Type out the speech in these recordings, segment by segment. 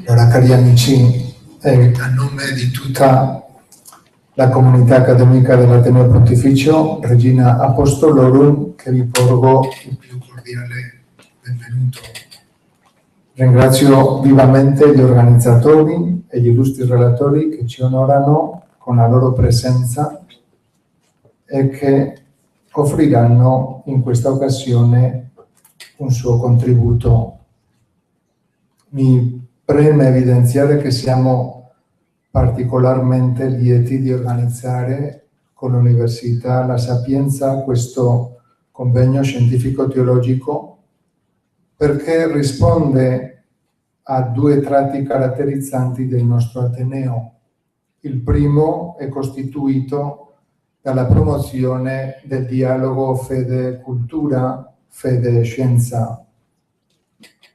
Allora, cari amici, a nome di tutta la comunità accademica dell'Ateneo Pontificio Regina Apostolorum, che vi porgo il più cordiale benvenuto. Ringrazio vivamente gli organizzatori e gli illustri relatori che ci onorano con la loro presenza e che offriranno in questa occasione un suo contributo. Mi preme evidenziare che siamo particolarmente lieti di organizzare con l'Università La Sapienza questo convegno scientifico-teologico perché risponde a due tratti caratterizzanti del nostro Ateneo. Il primo è costituito dalla promozione del dialogo fede-cultura, fede-scienza.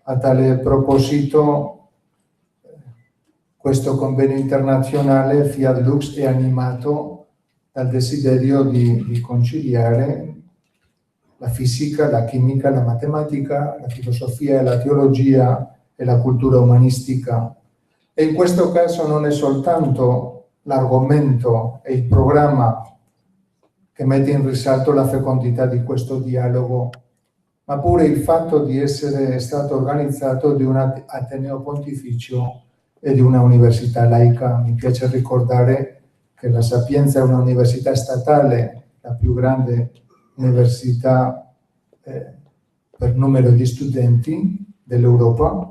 A tale proposito, questo convegno internazionale Fiat Lux è animato dal desiderio di conciliare la fisica, la chimica, la matematica, la filosofia e la teologia e la cultura umanistica. E in questo caso non è soltanto l'argomento e il programma che mette in risalto la fecondità di questo dialogo, ma pure il fatto di essere stato organizzato di un Ateneo Pontificio e di una università laica. Mi piace ricordare che la Sapienza è un'università statale, la più grande università per numero di studenti dell'Europa,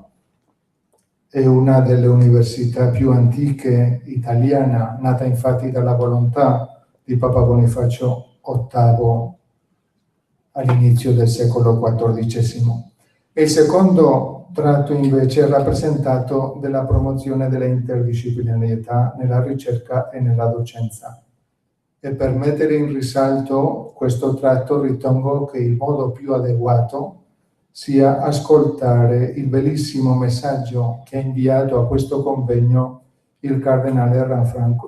è una delle università più antiche italiana, nata infatti dalla volontà di Papa Bonifacio VIII all'inizio del secolo XIV. E il secondo tratto invece è rappresentato dalla promozione della interdisciplinarietà nella ricerca e nella docenza. E per mettere in risalto questo tratto ritengo che il modo più adeguato sia ascoltare il bellissimo messaggio che ha inviato a questo convegno il cardinale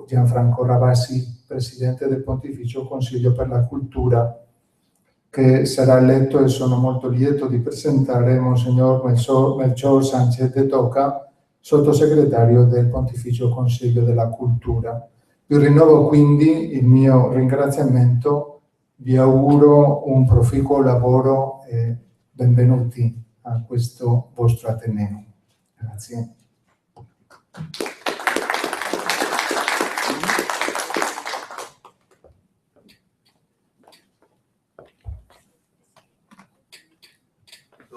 Gianfranco Ravasi, presidente del Pontificio Consiglio per la Cultura, che sarà letto e sono molto lieto di presentare Monsignor Melchor Sánchez de Toca, sottosegretario del Pontificio Consiglio della Cultura. Vi rinnovo quindi il mio ringraziamento, vi auguro un proficuo lavoro e benvenuti a questo vostro Ateneo. Grazie.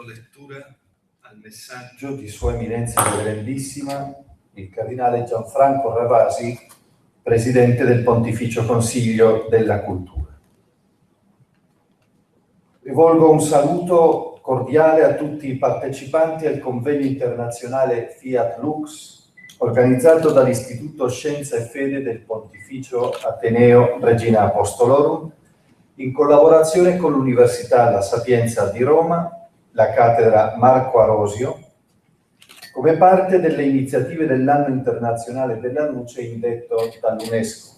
Lettura al messaggio di Sua Eminenza Reverendissima, il Cardinale Gianfranco Ravasi, Presidente del Pontificio Consiglio della Cultura. Rivolgo un saluto cordiale a tutti i partecipanti al convegno internazionale Fiat Lux, organizzato dall'Istituto Scienza e Fede del Pontificio Ateneo Regina Apostolorum, in collaborazione con l'Università La Sapienza di Roma, la cattedra Marco Arosio, come parte delle iniziative dell'Anno Internazionale della Luce indetto dall'UNESCO.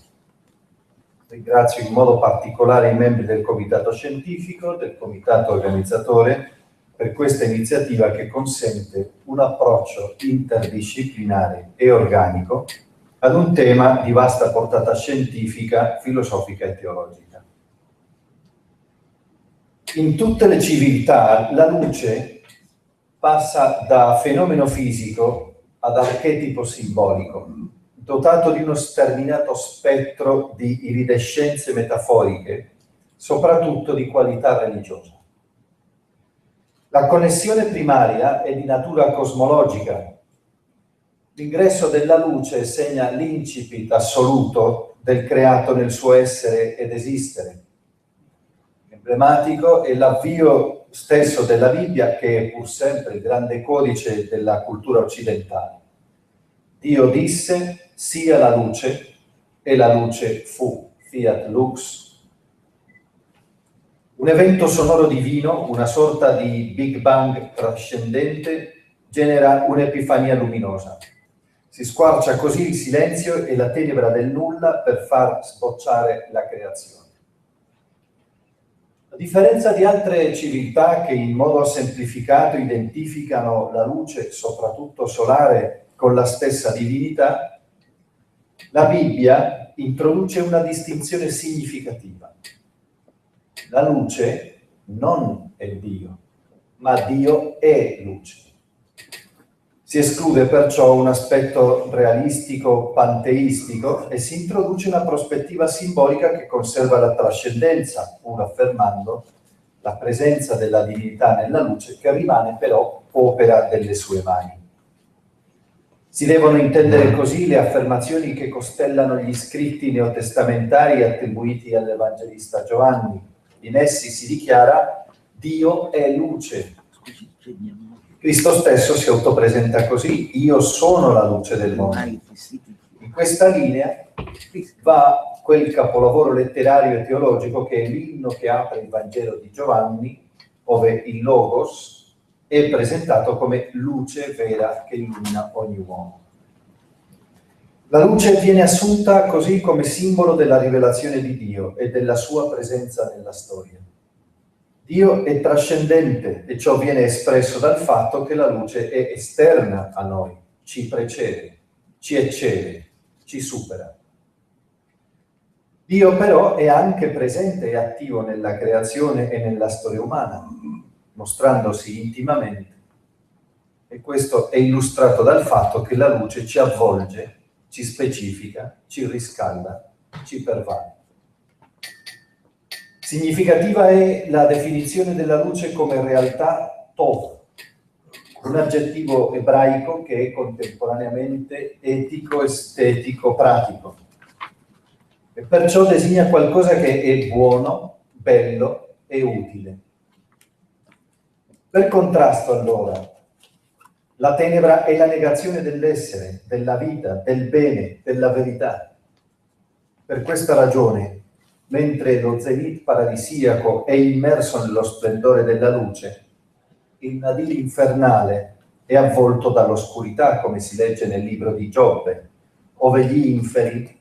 Ringrazio in modo particolare i membri del Comitato Scientifico, del Comitato Organizzatore, per questa iniziativa che consente un approccio interdisciplinare e organico ad un tema di vasta portata scientifica, filosofica e teologica. In tutte le civiltà la luce passa da fenomeno fisico ad archetipo simbolico, dotato di uno sterminato spettro di iridescenze metaforiche, soprattutto di qualità religiosa. La connessione primaria è di natura cosmologica. L'ingresso della luce segna l'incipit assoluto del creato nel suo essere ed esistere. Emblematico è l'avvio stesso della Bibbia, che è pur sempre il grande codice della cultura occidentale. Dio disse, sia la luce, e la luce fu, Fiat Lux. Un evento sonoro divino, una sorta di Big Bang trascendente, genera un'epifania luminosa. Si squarcia così il silenzio e la tenebra del nulla per far sbocciare la creazione. A differenza di altre civiltà che in modo semplificato identificano la luce, soprattutto solare, con la stessa divinità, la Bibbia introduce una distinzione significativa. La luce non è Dio, ma Dio è luce. Si esclude perciò un aspetto realistico, panteistico, e si introduce una prospettiva simbolica che conserva la trascendenza, pur affermando la presenza della divinità nella luce, che rimane però opera delle sue mani. Si devono intendere così le affermazioni che costellano gli scritti neotestamentari attribuiti all'Evangelista Giovanni. In essi si dichiara: Dio è luce. Cristo stesso si autopresenta così: io sono la luce del mondo. In questa linea va quel capolavoro letterario e teologico che è l'inno che apre il Vangelo di Giovanni, ove il Logos è presentato come luce vera che illumina ogni uomo. La luce viene assunta così come simbolo della rivelazione di Dio e della sua presenza nella storia. Dio è trascendente e ciò viene espresso dal fatto che la luce è esterna a noi, ci precede, ci eccede, ci supera. Dio però è anche presente e attivo nella creazione e nella storia umana, mostrandosi intimamente. E questo è illustrato dal fatto che la luce ci avvolge, ci specifica, ci riscalda, ci pervade. Significativa è la definizione della luce come realtà tov, un aggettivo ebraico che è contemporaneamente etico, estetico, pratico, e perciò designa qualcosa che è buono, bello e utile. Per contrasto, allora, la tenebra è la negazione dell'essere, della vita, del bene, della verità. Per questa ragione, mentre lo zenit paradisiaco è immerso nello splendore della luce, il nadir infernale è avvolto dall'oscurità, come si legge nel libro di Giobbe, ove gli inferi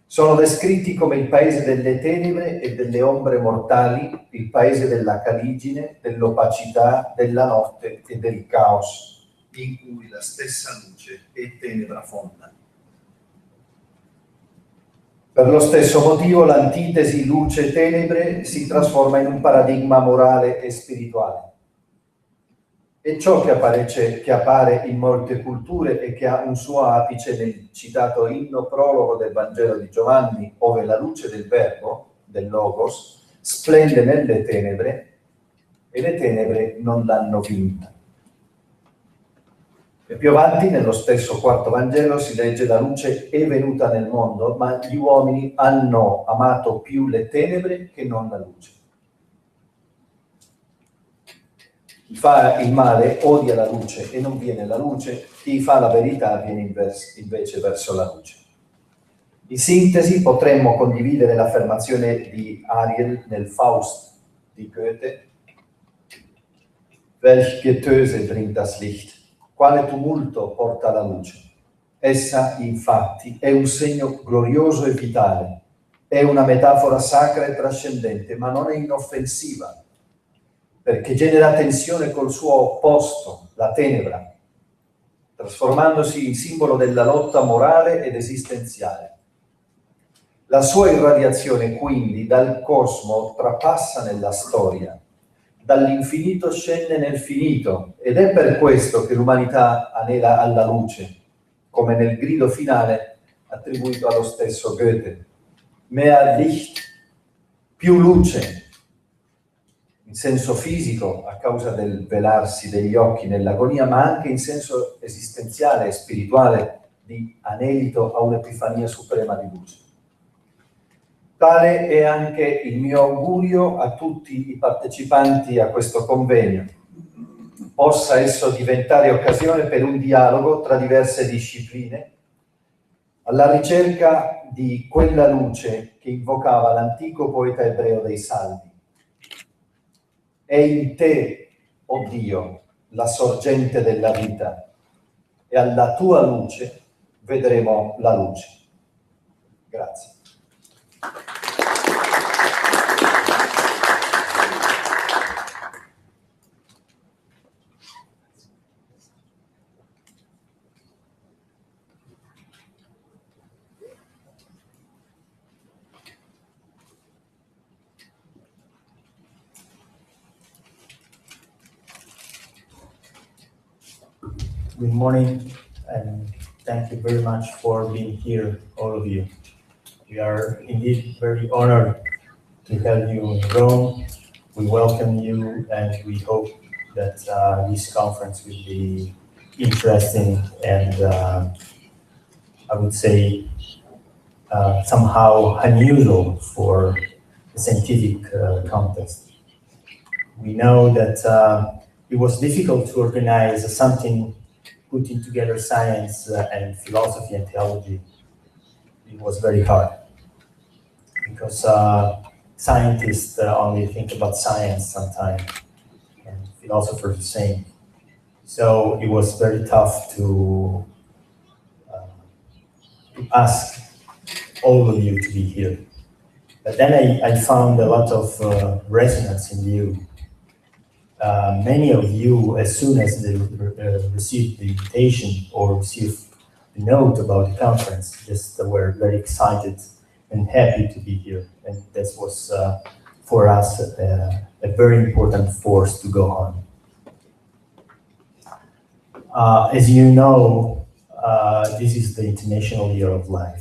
sono descritti come il paese delle tenebre e delle ombre mortali, il paese della caligine, dell'opacità, della notte e del caos, in cui la stessa luce è tenebra fonda. Per lo stesso motivo l'antitesi luce-tenebre si trasforma in un paradigma morale e spirituale. È ciò che appare in molte culture e che ha un suo apice nel citato inno prologo del Vangelo di Giovanni, ove la luce del Verbo, del Logos, splende nelle tenebre e le tenebre non l'hanno vinta. E più avanti, nello stesso quarto Vangelo, si legge: la luce è venuta nel mondo, ma gli uomini hanno amato più le tenebre che non la luce. Chi fa il male odia la luce e non viene alla luce, chi fa la verità viene invece verso la luce. In sintesi, potremmo condividere l'affermazione di Ariel nel Faust di Goethe: Welch Getöse bringt das Licht? Quale tumulto porta la luce? Essa, infatti, è un segno glorioso e vitale, è una metafora sacra e trascendente, ma non è inoffensiva, perché genera tensione col suo opposto, la tenebra, trasformandosi in simbolo della lotta morale ed esistenziale. La sua irradiazione, quindi, dal cosmo trapassa nella storia, dall'infinito scende nel finito, ed è per questo che l'umanità anela alla luce, come nel grido finale attribuito allo stesso Goethe: Mehr Licht, più luce, in senso fisico a causa del velarsi degli occhi nell'agonia, ma anche in senso esistenziale e spirituale di anelito a un'epifania suprema di luce. Tale è anche il mio augurio a tutti i partecipanti a questo convegno. Possa esso diventare occasione per un dialogo tra diverse discipline, alla ricerca di quella luce che invocava l'antico poeta ebreo dei Salmi. È in te, o Dio, la sorgente della vita, e alla tua luce vedremo la luce. Grazie. Good morning, and thank you very much for being here, all of you. We are indeed very honored to have you in Rome. We welcome you, and we hope that this conference will be interesting and I would say somehow unusual for the scientific context. We know that it was difficult to organize something putting together science and philosophy and theology. It was very hard because scientists only think about science sometimes, and philosophers the same. So it was very tough to ask all of you to be here. But then I found a lot of resonance in you. Many of you, as soon as they received the invitation or received the note about the conference, just were very excited and happy to be here. And this was, for us, a very important force to go on. As you know, this is the International Year of Light.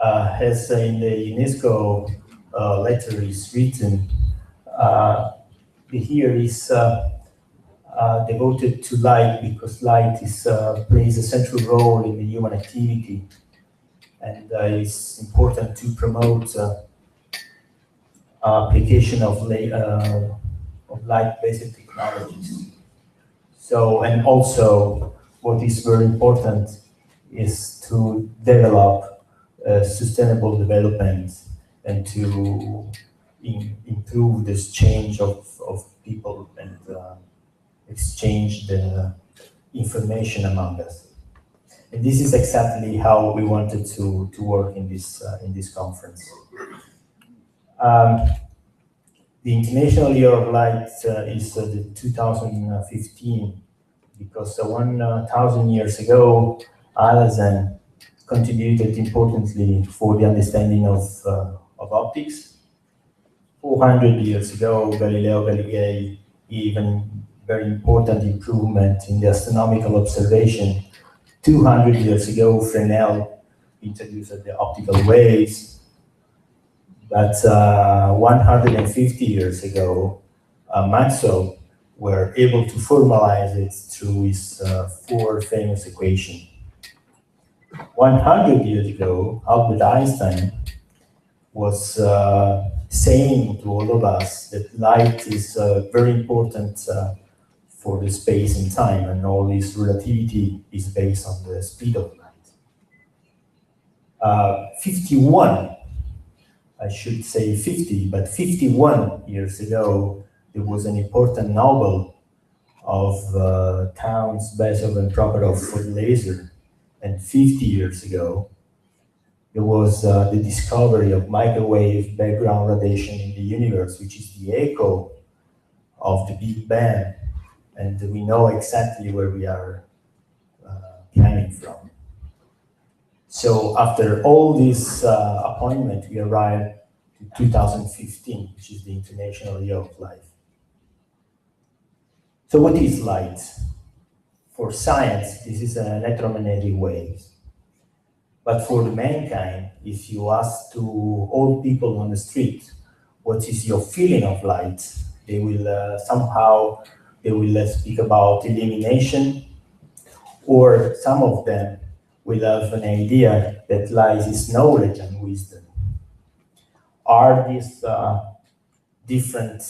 As in the UNESCO letter is written, the year is devoted to light because light plays a central role in the human activity, and it's important to promote application of light-based technologies. So, and also what is very important is to develop sustainable development and to improve this change of people and exchange the information among us. And this is exactly how we wanted to work in this conference. The International Year of Light is the 2015 because 1,000 years ago, Alhazen contributed importantly for the understanding of optics. 400 years ago, Galileo Galilei, even very important improvement in the astronomical observation. 200 years ago, Fresnel introduced the optical waves. But 150 years ago, Maxwell were able to formalize it through his four famous equations. 100 years ago, Albert Einstein was saying to all of us that light is very important for the space and time, and all this relativity is based on the speed of light. 51, I should say 50, but 51 years ago, there was an important novel of Towns, Basel, and Prokhorov for the laser. And 50 years ago, there was the discovery of microwave background radiation in the universe, which is the echo of the Big Bang. And we know exactly where we are coming from. So after all this appointment, we arrived to 2015, which is the International Year of Light. So what is light? For science, this is an electromagnetic wave. But for the mankind, if you ask to all people on the street, what is your feeling of light? They will somehow speak about elimination, or some of them will have an idea that light is knowledge and wisdom. Are these different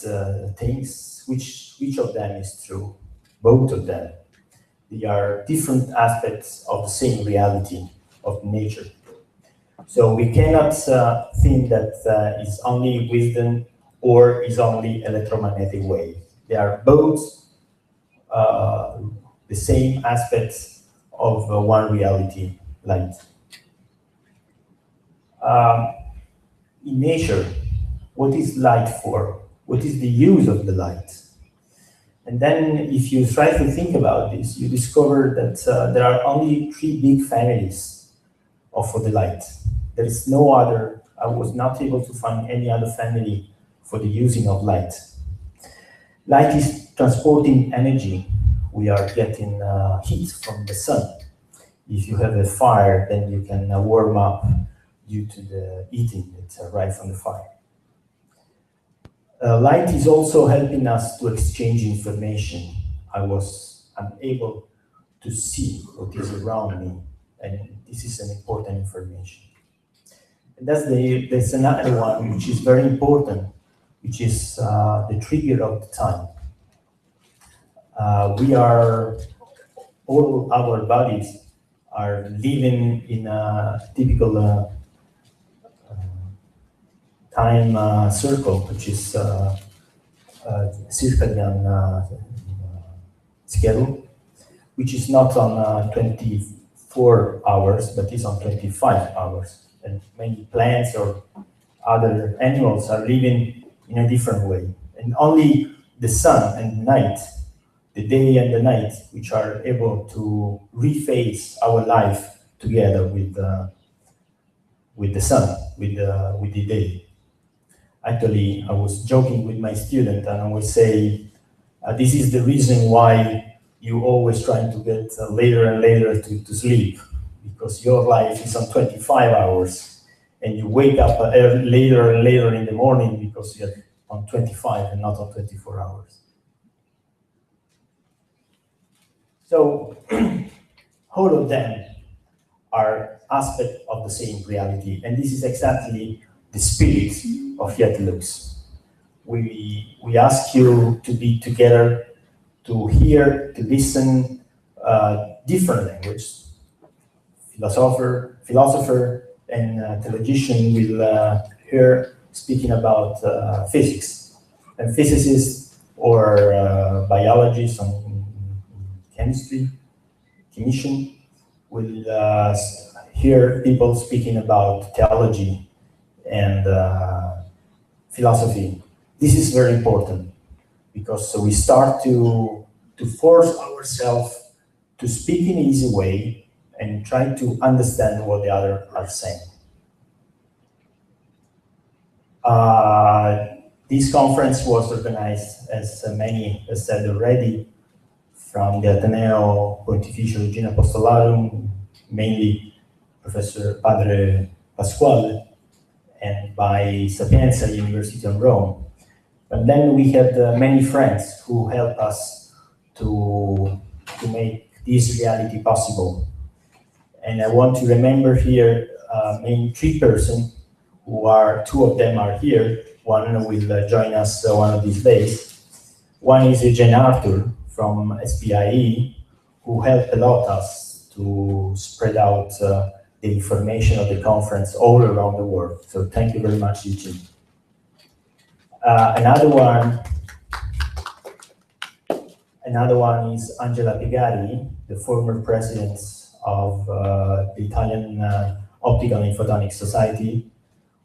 things? Which of them is true? Both of them. They are different aspects of the same reality of nature. So we cannot think that it's only wisdom or is only electromagnetic wave. They are both the same aspects of one reality, light. In nature, what is light for? What is the use of the light? And then if you try to think about this, you discover that there are only 3 big families for the light. There is no other, I was not able to find any other family for the using of light. Light is transporting energy. We are getting heat from the sun. If you have a fire, then you can warm up due to the heating that arrives from the fire. Light is also helping us to exchange information. I'm able to see what is around me, and this is an important information. And there's another one which is very important, which is the trigger of the time. All our bodies are living in a typical time circle, which is circadian schedule, which is not on 24 hours, but is on 25 hours. And many plants or other animals are living in a different way. And only the sun and night, the day and the night, which are able to rephase our life together with the sun, with the day. Actually, I was joking with my student, and I would say, this is the reason why you always trying to get later and later to sleep, because your life is on 25 hours, and you wake up later and later in the morning because you're on 25 and not on 24 hours. So all of them are aspects of the same reality, and this is exactly the spirit of Fiat Lux. We ask you to be together, to hear, to listen different languages. Philosopher and theologian will hear speaking about physics, and physicists or biologists on chemistry, clinician will hear people speaking about theology and philosophy. This is very important because we start to force ourselves to speak in an easy way and try to understand what the other are saying. This conference was organized, as many have said already, from the Ateneo Pontificio Regina Apostolarum, mainly Professor Padre Pasquale, and by Sapienza University of Rome. But then we had many friends who helped us to make this reality possible. And I want to remember here main 3 persons, two of them are here. One will join us one of these days. One is Eugene Arthur from SPIE, who helped a lot us to spread out the information of the conference all around the world. So thank you very much, Eugene. Another one is Angela Pigari, the former president of the Italian Optical and Photonic Society,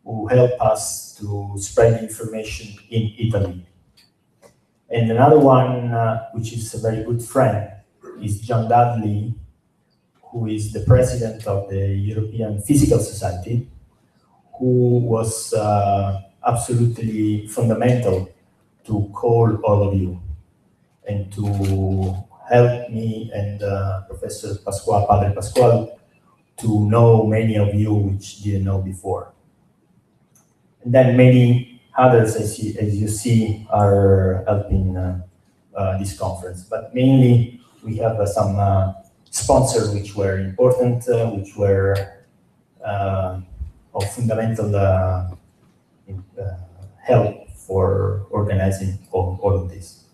who helped us to spread information in Italy. And another one, which is a very good friend, is John Dudley, who is the president of the European Physical Society, who was absolutely fundamental to call all of you and to help me and Professor Pasquale, Padre Pasquale, to know many of you which didn't know before. And then many others, as you see, are helping this conference. But mainly, we have some sponsors which were important, which were of fundamental help for organizing all of this.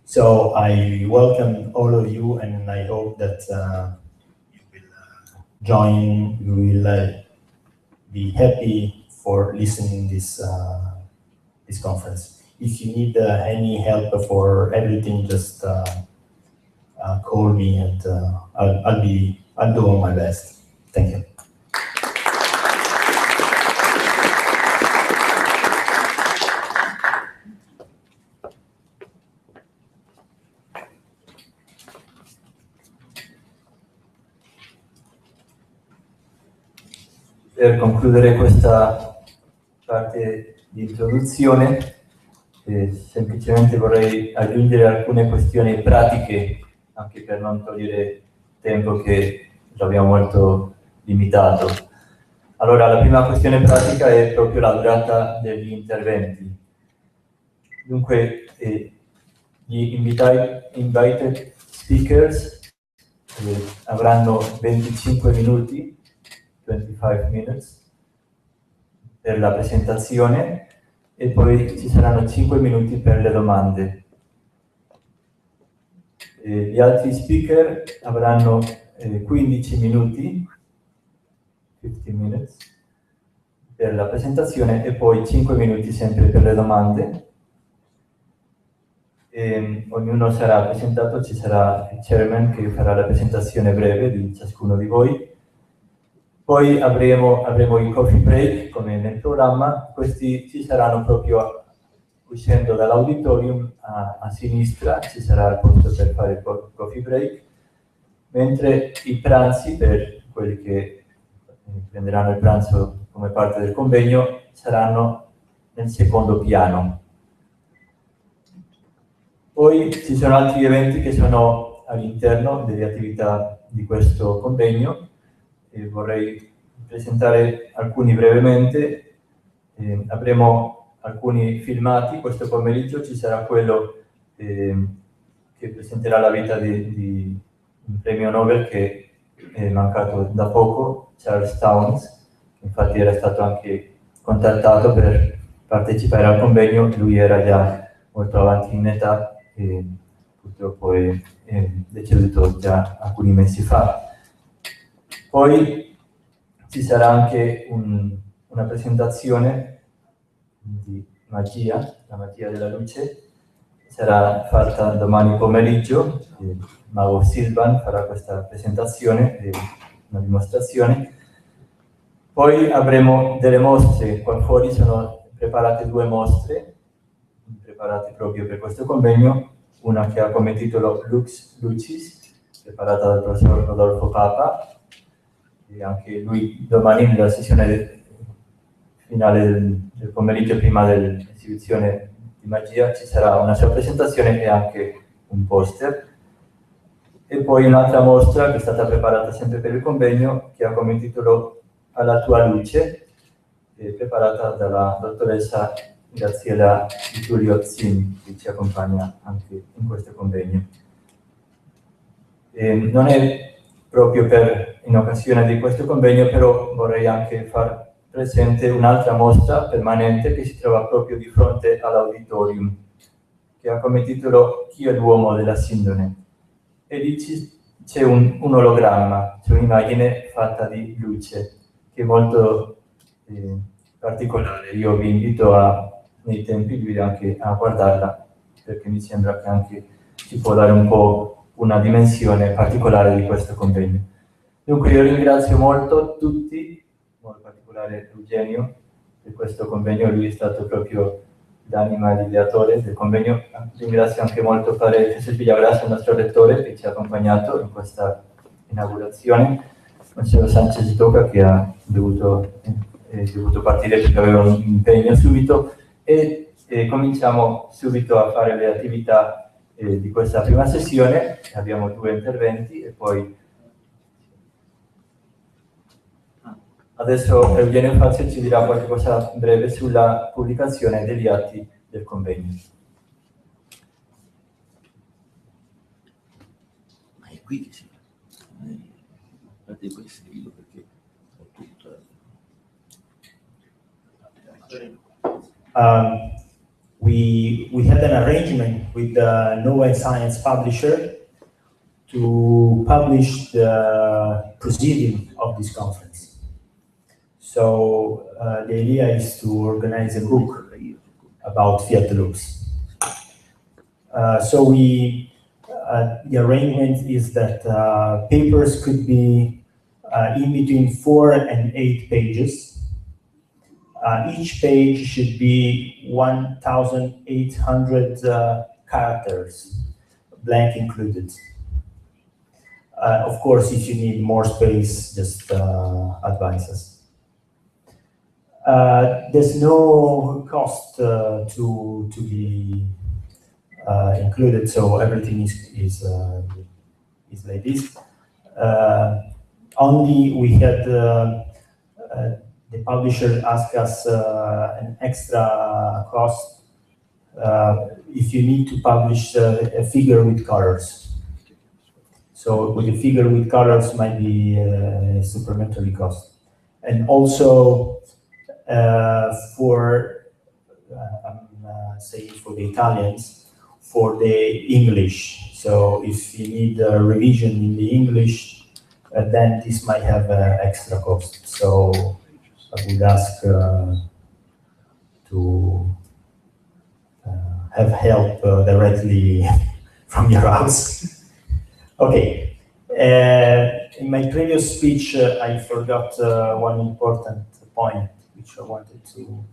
So I welcome all of you, and I hope that you will join, you will be happy for listening this conference. if you need any help for everything, just call me, and I'll do my best. Thank you. Per concludere questa parte di introduzione, semplicemente vorrei aggiungere alcune questioni pratiche, anche per non togliere tempo che abbiamo molto limitato. Allora, la prima questione pratica è proprio la durata degli interventi. Dunque, gli invited speakers avranno 25 minuti, 25 minutes, per la presentazione, e poi ci saranno 5 minuti per le domande. Gli altri speaker avranno 15 minuti, 15 minutes, per la presentazione e poi 5 minuti sempre per le domande. Ognuno sarà presentato, ci sarà il chairman che farà la presentazione breve di ciascuno di voi. Poi avremo i coffee break, come nel programma. Questi ci saranno proprio uscendo dall'auditorium a sinistra, ci sarà il posto per fare il coffee break, mentre i pranzi, per quelli che prenderanno il pranzo come parte del convegno, saranno nel secondo piano. Poi ci sono altri eventi che sono all'interno delle attività di questo convegno, e vorrei presentare alcuni brevemente. Avremo alcuni filmati. Questo pomeriggio ci sarà quello che presenterà la vita di un premio Nobel che è mancato da poco, Charles Townes, che infatti era stato anche contattato per partecipare al convegno. Lui era già molto avanti in età e purtroppo è deceduto già alcuni mesi fa. Poi ci sarà anche una presentazione di magia, la magia della luce, sarà fatta domani pomeriggio. Il mago Silvan farà questa presentazione, una dimostrazione. Poi avremo delle mostre. Qua fuori sono preparate 2 mostre, preparate proprio per questo convegno, una che ha come titolo Lux Lucis, preparata dal professor Rodolfo Papa, e anche lui domani nella sessione finale del pomeriggio, prima dell'esibizione di magia, ci sarà una sua presentazione e anche un poster. E poi un'altra mostra che è stata preparata sempre per il convegno, che ha come titolo Alla tua luce, preparata dalla dottoressa Graziella Di Tullio Zin, che ci accompagna anche in questo convegno. Non è proprio in occasione di questo convegno, però vorrei anche far presente un'altra mostra permanente che si trova proprio di fronte all'auditorium, che ha come titolo Chi è l'uomo della sindone? E lì c'è un ologramma, c'è un'immagine fatta di luce, che è molto particolare. Io vi invito nei tempi liberi anche a guardarla, perché mi sembra che anche ci può dare un po' una dimensione particolare di questo convegno. Dunque io ringrazio molto tutti, in modo particolare Eugenio, per questo convegno. Lui è stato proprio l'anima e l'ideatore del convegno. Ringrazio anche molto padre Gesù Villagracia, il nostro rettore, che ci ha accompagnato in questa inaugurazione, Marcello Sanchez Toca, che è dovuto partire perché aveva un impegno subito, e cominciamo subito a fare le attività di questa prima sessione. Abbiamo 2 interventi e poi adesso Eugenio Fazio ci dirà qualche cosa breve sulla pubblicazione degli atti del convegno. Ma è qui che si fa. Guardate questo io perché ho tutto. We had an arrangement with the Nova Science publisher to publish the proceeding of this conference. So the idea is to organize a book about Fiat Lux. So the arrangement is that papers could be in between 4 and 8 pages. Each page should be 1,800 characters, blank included. Of course, if you need more space, just advise us. There's no cost to be included, so everything is like this. Only we had the publisher ask us an extra cost if you need to publish a figure with colors. So with a figure with colors might be a supplementary cost. And also for, say for the Italians, for the English. So if you need a revision in the English, then this might have extra cost. So I would ask to have help directly from your house. Okay. In my previous speech, I forgot one important point which I wanted to.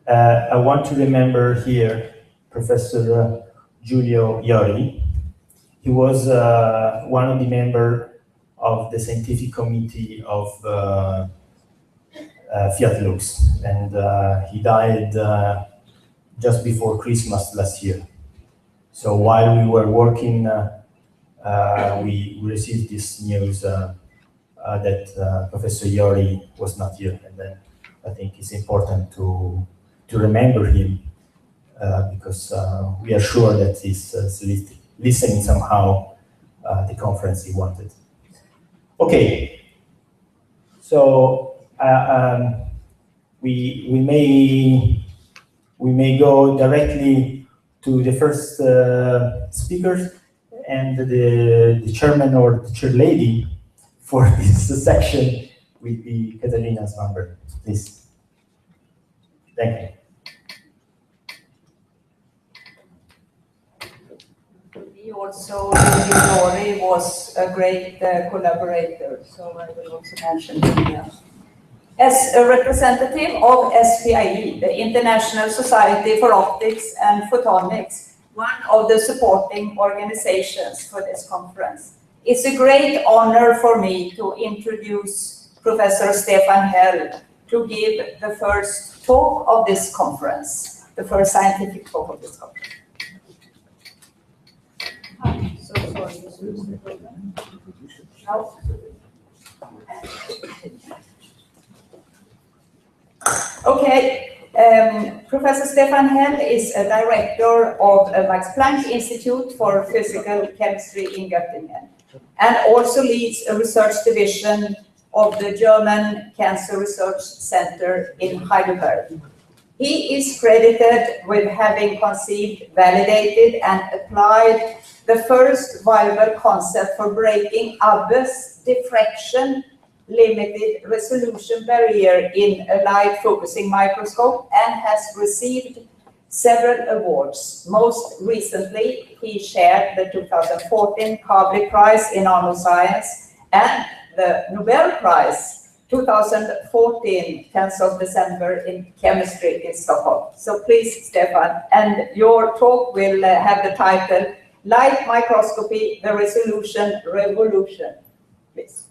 I want to remember here Professor Giulio Iori. He was one of the members of the scientific committee of Fiat Lux, and he died just before Christmas last year. So while we were working, we received this news that Professor Iori was not here, and then I think it's important to remember him because we are sure that he's listening somehow the conference he wanted. Okay, so we may go directly to the first speakers, and the chairman or the chair lady for this section will be Katarina Svanberg. Please. Thank you. He also, Lori was a great collaborator, so I will also mention him. As a representative of SPIE, the International Society for Optics and Photonics, one of the supporting organizations for this conference, it's a great honor for me to introduce Professor Stefan Hell to give the first talk of this conference, the first scientific talk of this conference. So sorry. No. Okay, Professor Stefan Hell is a director of the Max Planck Institute for Physical Chemistry in Göttingen, and also leads a research division of the German Cancer Research Center in Heidelberg. He is credited with having conceived, validated, and applied the first viable concept for breaking Abbe's diffraction limited resolution barrier in a light focusing microscope, and has received several awards. Most recently, he shared the 2014 Kavli Prize in Nanoscience and the Nobel Prize 2014, 10th of December in Chemistry in Stockholm. So please, Stefan, and your talk will have the title, Light Microscopy, the Resolution Revolution. Please.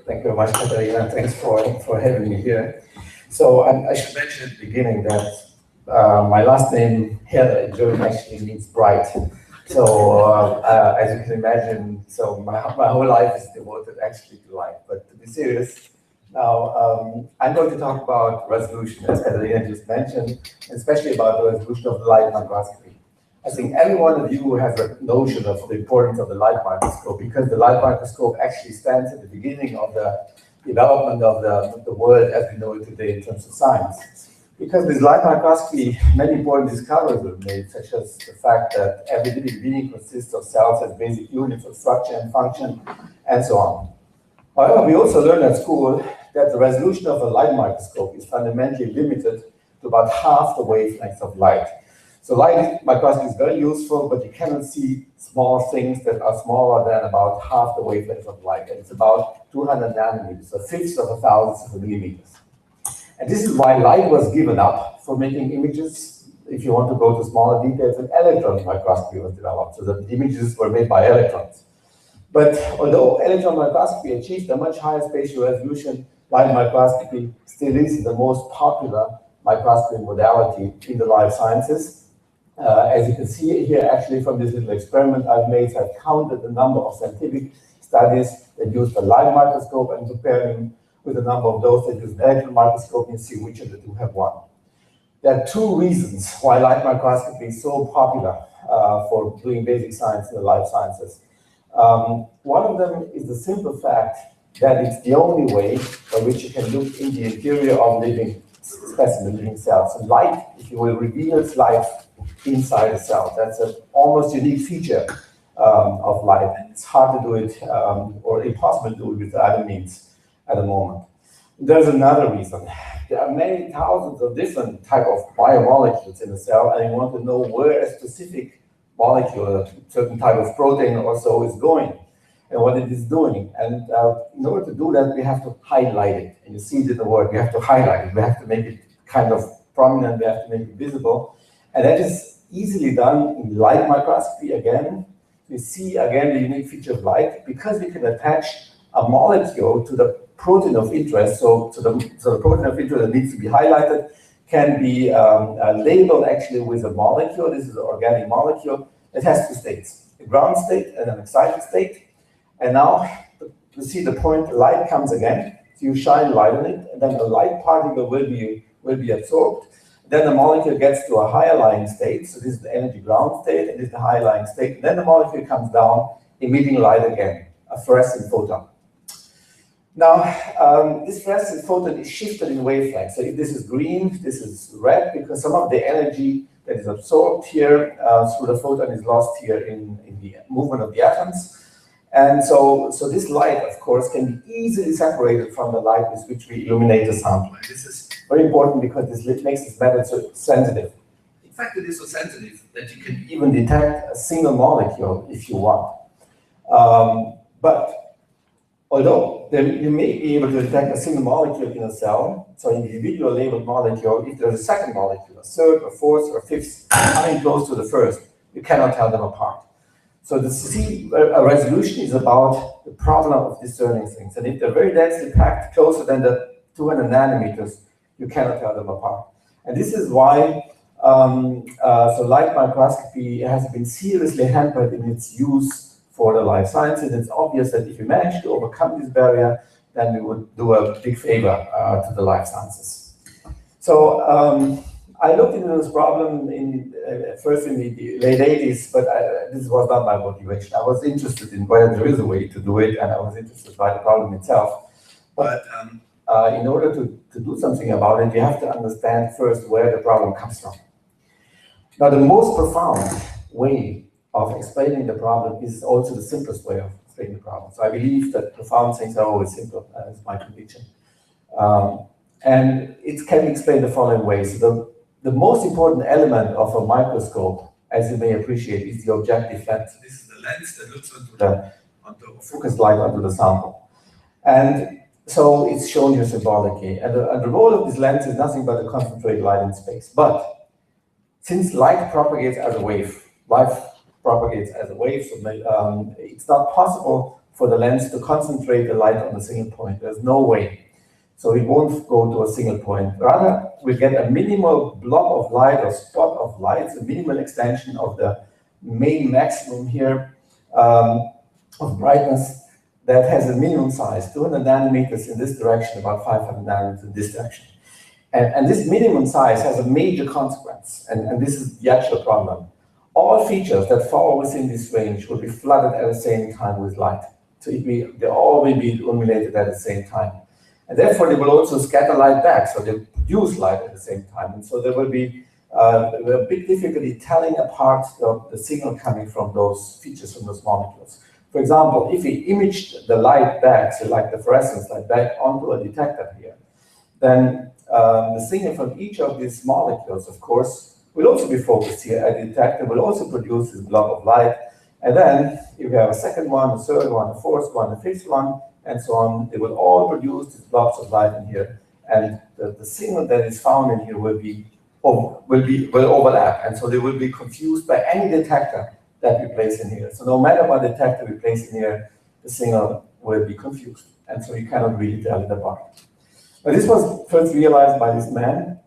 Thank you very much, Katarina. Thanks for having me here. So I should mention at the beginning that my last name, Hell, in German actually means bright. So as you can imagine, so my whole life is devoted actually to light. But to be serious, now I'm going to talk about resolution, as Katarina just mentioned, especially about the resolution of the light microscopy. I think every one of you has a notion of the importance of the light microscope, because the light microscope actually stands at the beginning of the development of the world as we know it today in terms of science. Because this light microscopy, many important discoveries were made, such as the fact that every living being consists of cells as basic units of structure and function, and so on. However, we also learned at school that the resolution of a light microscope is fundamentally limited to about half the wavelength of light. So light microscopy is very useful, but you cannot see small things that are smaller than about half the wavelength of light. And it's about 200 nanometers, a fifth of a thousandth of a millimeters. And this is why light was given up for making images. If you want to go to smaller details, an electron microscopy was developed, so that the images were made by electrons. But although electron microscopy achieved a much higher spatial resolution, light microscopy still is the most popular microscopy modality in the life sciences. As you can see here, actually, from this little experiment I've made, I've counted the number of scientific studies that use the light microscope and comparing with the number of those that use an electron microscope and see which of the two have won. There are two reasons why light microscopy is so popular for doing basic science in the life sciences. One of them is the simple fact that it's the only way by which you can look in the interior of living specimen, living cells. And light, if you will, reveals life inside a cell. That's an almost unique feature of light. And it's hard to do it, or impossible to do it with other means at the moment. There's another reason. There are many thousands of different type of biomolecules in the cell, and you want to know where a specific molecule, a certain type of protein or so is going, and what it is doing. And in order to do that, we have to highlight it. And you see it in the word, we have to highlight it. We have to make it kind of prominent, we have to make it visible. And that is easily done in light microscopy again. We see again the unique feature of light because we can attach a molecule to the protein of interest. So the protein of interest that needs to be highlighted can be labeled actually with a molecule. This is an organic molecule. It has two states, a ground state and an excited state. And now you see the point, light comes again. So you shine light on it, and then a light particle will be absorbed. Then the molecule gets to a higher lying state. So this is the energy ground state, and this is the high lying state. And then the molecule comes down, emitting light again, a fluorescent photon. Now, this fluorescent photon is shifted in wavelength. So if this is green, this is red, because some of the energy that is absorbed here through the photon is lost here in the movement of the atoms. And so this light, of course, can be easily separated from the light with which we illuminate the sample. And this is very important because this makes this method so sensitive. In fact, it is so sensitive that you can even detect a single molecule if you want. But although you may be able to detect a single molecule in a cell, so an individual labeled molecule, if there's a second molecule, a third, a fourth, or a fifth, coming close to the first, you cannot tell them apart. So the a resolution is about the problem of discerning things. And if they're very densely packed, closer than the 200 nanometers, you cannot tell them apart. And this is why so light microscopy has been seriously hampered in its use for the life sciences. It's obvious that if we manage to overcome this barrier, then we would do a big favor to the life sciences. So I looked into this problem first in the late 80s, but this was not my motivation. I was interested in whether there is a way to do it, and I was interested by the problem itself. But in order to do something about it, you have to understand first where the problem comes from. Now, the most profound way of explaining the problem is also the simplest way of explaining the problem. So I believe that profound things are always simple, that's my conviction. And it can be explained the following way. So the most important element of a microscope, as you may appreciate, is the objective lens. This is the lens that looks onto the focused light onto the sample. And so it's shown here symbolically. And the role of this lens is nothing but to concentrate light in space. But since light propagates as a wave, so it's not possible for the lens to concentrate the light on a single point. There's no way. So it won't go to a single point. Rather, we get a minimal blob of light or spot of light, a minimal extension of the main maximum here of brightness that has a minimum size, 200 nanometers in this direction, about 500 nanometers in this direction. And this minimum size has a major consequence, and this is the actual problem. All features that fall within this range will be flooded at the same time with light. So they all will be illuminated at the same time. And therefore, they will also scatter light back, so they produce light at the same time. And so there will be a big difficulty telling apart the signal coming from those features, from those molecules. For example, if we imaged the light back, so like the fluorescence light back onto a detector here, then the signal from each of these molecules, of course, will also be focused here. A detector will also produce this blob of light. And then if you have a second one, a third one, a fourth one, a fifth one, and so on, they will all produce these blobs of light in here. And the signal that is found in here will overlap. And so they will be confused by any detector that we place in here. So no matter what detector we place in here, the signal will be confused. And so you cannot really tell it apart. But this was first realized by this man,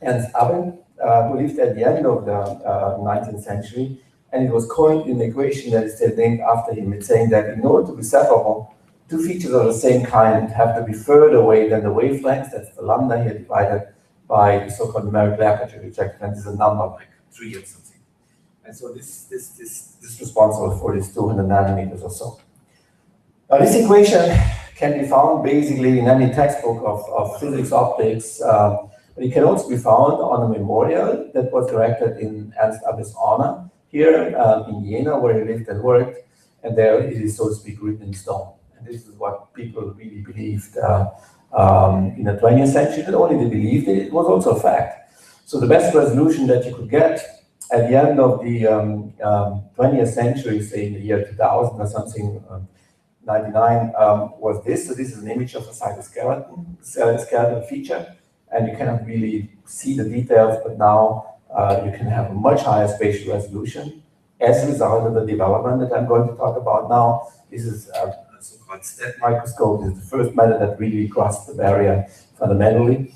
Ernst Abel, who lived at the end of the 19th century. And it was coined in the equation that is still named after him. It's saying that in order to be separable, two features of the same kind have to be further away than the wavelengths, that's the lambda here, divided by the so-called numerical aperture rejected, and this is a number like 3 or something. And so this is responsible for this 200 nanometers or so. Now this equation can be found basically in any textbook of physics optics, but it can also be found on a memorial that was erected in Ernst Abel's honor here in Jena, where he lived and worked, and there it is, so to speak, written in stone. And this is what people really believed in the 20th century. Not only they believed it, it was also a fact. So the best resolution that you could get at the end of the 20th century, say in the year 2000 or something, 99, was this. So this is an image of a cytoskeleton feature, and you cannot really see the details, but now you can have a much higher spatial resolution as a result of the development that I'm going to talk about now. This is a so-called step microscope. This is the first method that really crossed the barrier fundamentally.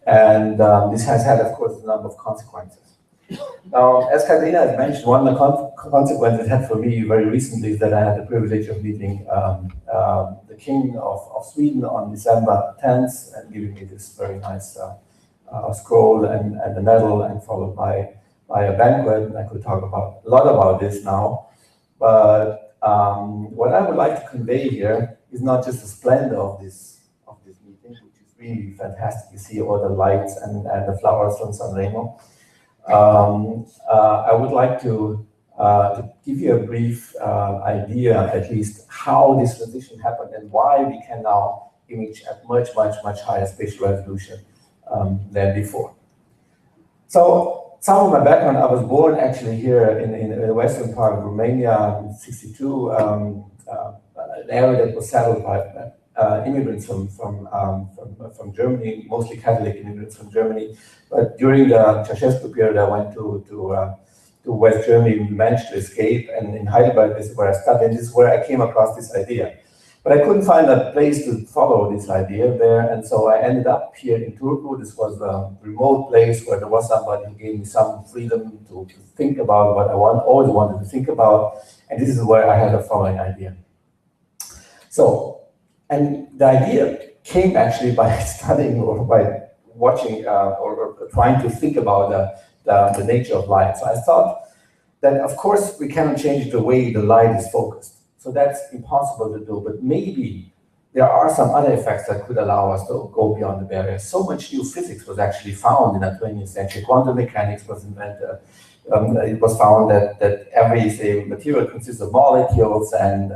And this has had, of course, a number of consequences. Now, as Katarina has mentioned, one of the consequences it had for me very recently is that I had the privilege of meeting the King of Sweden on December 10th and giving me this very nice scroll and the medal, and followed by a banquet. And I could talk a lot about this now. But what I would like to convey here is not just the splendor of this meeting, which is really fantastic. You see all the lights and the flowers from San Remo. I would like to give you a brief idea, at least, how this transition happened and why we can now image at much higher spatial resolution than before. So, some of my background, I was born actually here in the western part of Romania in '62, an area that was settled by immigrants from Germany, mostly Catholic immigrants from Germany. But during the Ceausescu period, I went to West Germany, managed to escape, and in Heidelberg, this is where I studied, and this is where I came across this idea. But I couldn't find a place to follow this idea there, and so I ended up here in Turku. This was a remote place where there was somebody who gave me some freedom to think about what I always wanted to think about, and this is where I had the following idea. So, and the idea came actually by studying or by watching or trying to think about the nature of light. So I thought that, of course, we cannot change the way the light is focused. So that's impossible to do, but maybe there are some other effects that could allow us to go beyond the barrier. So much new physics was actually found in the 20th century. Quantum mechanics was invented. It was found that every, say, material consists of molecules and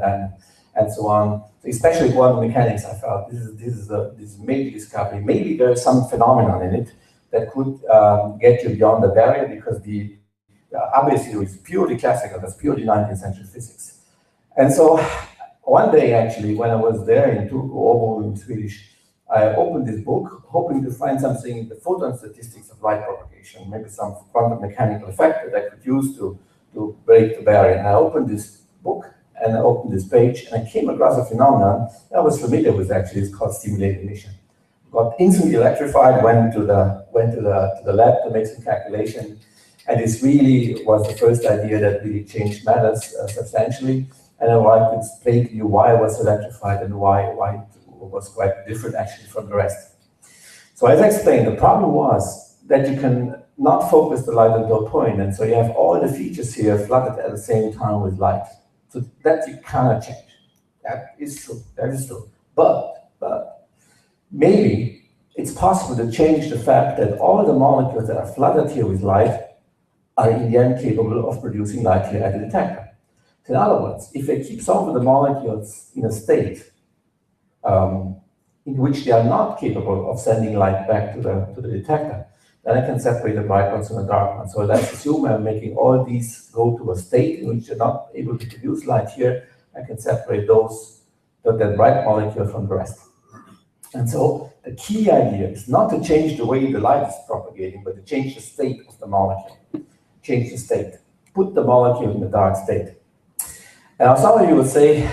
so on. So especially quantum mechanics, I felt this major discovery. Maybe there is some phenomenon in it that could get you beyond the barrier, because the Abel theory is purely classical. That's purely 19th century physics. And so one day, actually, when I was there in Turku, Åbo in Swedish, I opened this book, hoping to find something in the photon statistics of light propagation, maybe some quantum mechanical effect that I could use to break the barrier. And I opened this book, and I opened this page, and I came across a phenomenon that I was familiar with, actually. It's called stimulated emission. Got instantly electrified, went to the lab to make some calculation, and this really was the first idea that really changed matters substantially. And I would like to explain to you why I was electrified and why it was quite different actually from the rest. So as I explained, the problem was that you can not focus the light onto a point, and so you have all the features here flooded at the same time with light. So that you cannot change. That is true. That is true. But maybe it's possible to change the fact that all the molecules that are flooded here with light are in the end capable of producing light here at the detector. So in other words, if I keep some of the molecules in a state in which they are not capable of sending light back to the detector, then I can separate the bright ones from the dark ones. So let's assume I'm making all these go to a state in which they're not able to produce light here. I can separate that bright molecule from the rest. And so the key idea is not to change the way the light is propagating, but to change the state of the molecule. Change the state. Put the molecule in the dark state. Now, some of you will say,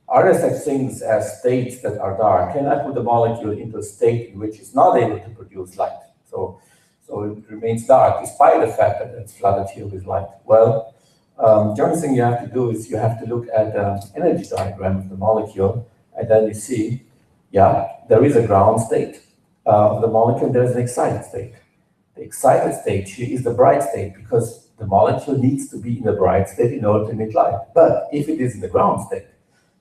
are there such things as states that are dark? Can I put the molecule into a state in which it's not able to produce light? So it remains dark, despite the fact that it's flooded here with light. Well, the only thing you have to do is you have to look at the energy diagram of the molecule, and then you see, yeah, there is a ground state of the molecule, there is an excited state. The excited state here is the bright state, because the molecule needs to be in the bright state in order to emit light. But if it is in the ground state,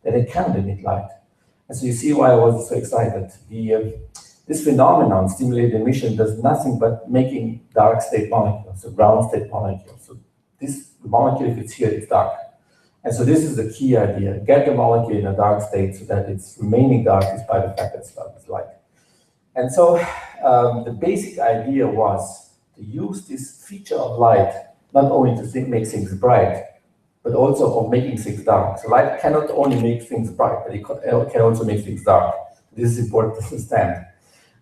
then it can't emit light. And so you see why I was so excited. This phenomenon, stimulated emission, does nothing but making dark state molecules, so ground state molecules. So this molecule, if it's here, it's dark. And so this is the key idea. Get the molecule in a dark state so that it's remaining dark despite the fact that it's flooded with light. And so the basic idea was to use this feature of light not only to make things bright, but also of making things dark. So light cannot only make things bright, but it can also make things dark. This is important to understand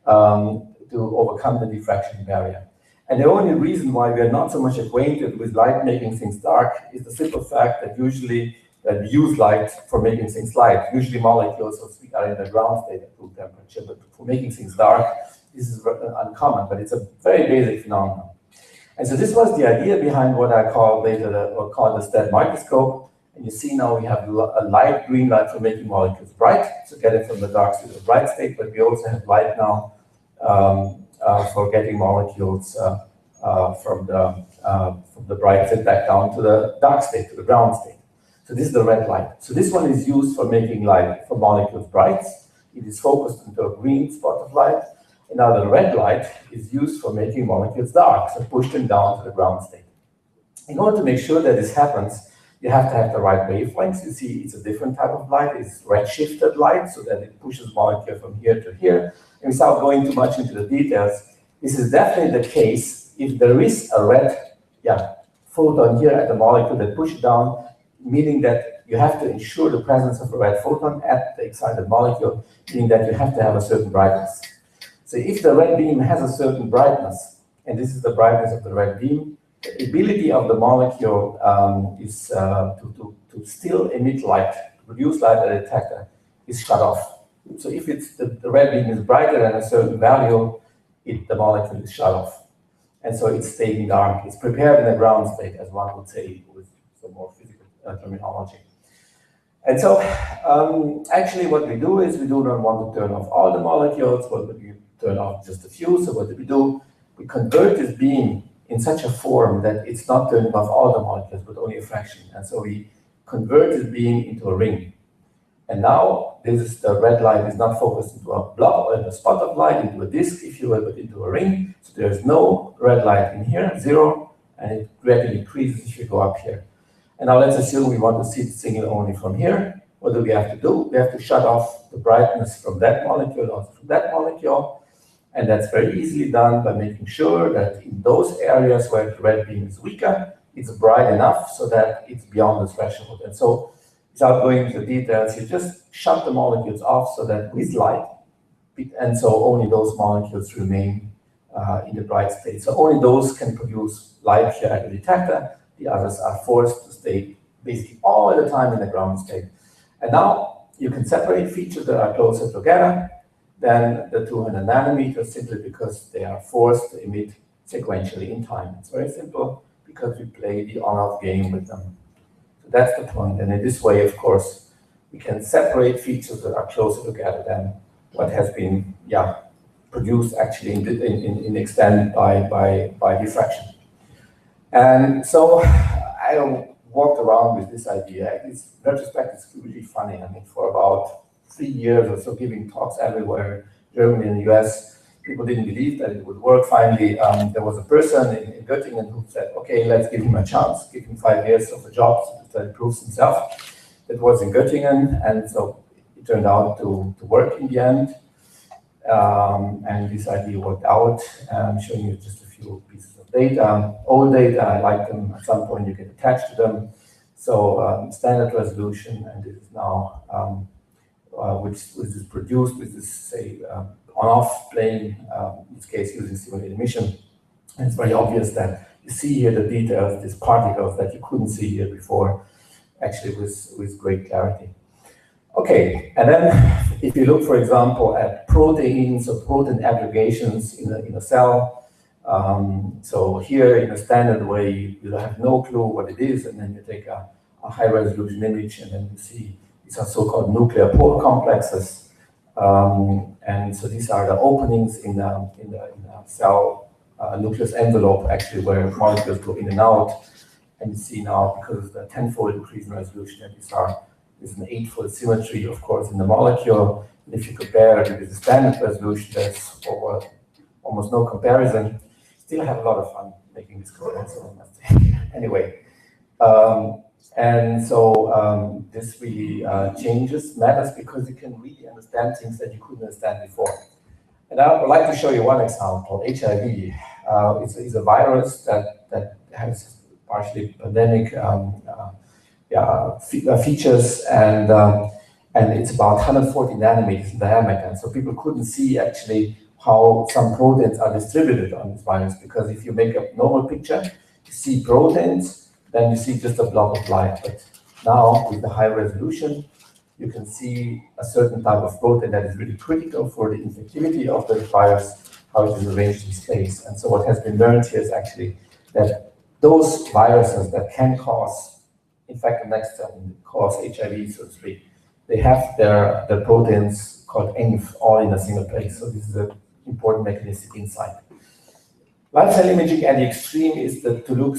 to overcome the diffraction barrier. And the only reason why we are not so much acquainted with light making things dark is the simple fact that usually we use light for making things light. Usually molecules are in the ground state at room temperature, but for making things dark, this is uncommon, but it's a very basic phenomenon. And so this was the idea behind what I call later the STED microscope. And you see now we have a light green light for making molecules bright, so get it from the dark state to the bright state, but we also have light now for getting molecules from the bright state back down to the dark state, to the ground state. So this is the red light. So this one is used for making light for molecules bright. It is focused into a green spot of light. And now the red light is used for making molecules dark, so push them down to the ground state. In order to make sure that this happens, you have to have the right wavelengths. You see, it's a different type of light. It's redshifted light, so that it pushes molecule from here to here. And without going too much into the details, this is definitely the case if there is a red photon here at the molecule that pushes down, meaning that you have to ensure the presence of a red photon at the excited molecule, meaning that you have to have a certain brightness. So if the red beam has a certain brightness, and this is the brightness of the red beam, the ability of the molecule is to still emit light, to produce light at a detector, is shut off. So if it's the red beam is brighter than a certain value, the molecule is shut off. And so it's staying dark. It's prepared in a ground state, as one would say with some more physical terminology. And so actually what we do is we do not want to turn off all the molecules, but we turn off just a few. So what do? We convert this beam in such a form that it's not turning off all the molecules, but only a fraction. And so we convert this beam into a ring. And now the red light is not focused into a blob or a spot of light, into a disk, if you will, but into a ring. So there's no red light in here, 0, and it gradually increases if you go up here. And now let's assume we want to see the signal only from here. What do we have to do? We have to shut off the brightness from that molecule, also from that molecule. And that's very easily done by making sure that in those areas where the red beam is weaker, it's bright enough so that it's beyond the threshold. And so, without going into details, you just shut the molecules off so that with light, and so only those molecules remain in the bright state. So only those can produce light here at the detector. The others are forced to stay basically all the time in the ground state. And now you can separate features that are closer together than the 200 nanometers, simply because they are forced to emit sequentially in time. It's very simple because we play the on-off game with them. So that's the point. And in this way, of course, we can separate features that are closer together than what has been produced actually in extent by diffraction. And so I walked around with this idea. In retrospect, it's really funny. I mean, for about 3 years or so, giving talks everywhere, Germany and the US, people didn't believe that it would work. Finally, there was a person in Göttingen who said, okay, let's give him a chance, give him 5 years of a job so that he proves himself. That was in Göttingen, and so it turned out to work in the end. And this idea worked out. I'm showing you just a few pieces of data. Old data, I like them. At some point, you get attached to them. So standard resolution, and this is now which is produced with this, say, on-off plane, in this case using simulated emission. And it's very obvious that you see here the details, these particles that you couldn't see here before, actually with great clarity. Okay, and then if you look, for example, at proteins or protein aggregations in a cell, so here in a standard way, you have no clue what it is, and then you take a high-resolution image, and then you see these are so-called nuclear pore complexes, and so these are the openings in the cell nucleus envelope, actually, where molecules go in and out. And you see now, because of the tenfold increase in resolution, that there's an eightfold symmetry, of course, in the molecule. And if you compare it with the standard resolution, there's almost no comparison. Still have a lot of fun making this comparison, I must say. Anyway, and so this really matters because you can really understand things that you couldn't understand before. And I would like to show you one example, HIV. It's a virus that has partially pandemic features, and it's about 140 nanometers in diameter. And so people couldn't see actually how some proteins are distributed on this virus, because if you make a normal picture, you see proteins, then you see just a block of light. But now with the high resolution, you can see a certain type of protein that is really critical for the infectivity of the virus, how it is arranged in space. And so what has been learned here is actually that those viruses that can cause, in fact, the next term, cause HIV, so to speak, they have their proteins called ENF all in a single place. So this is an important mechanistic insight. Light cell imaging at the extreme is to look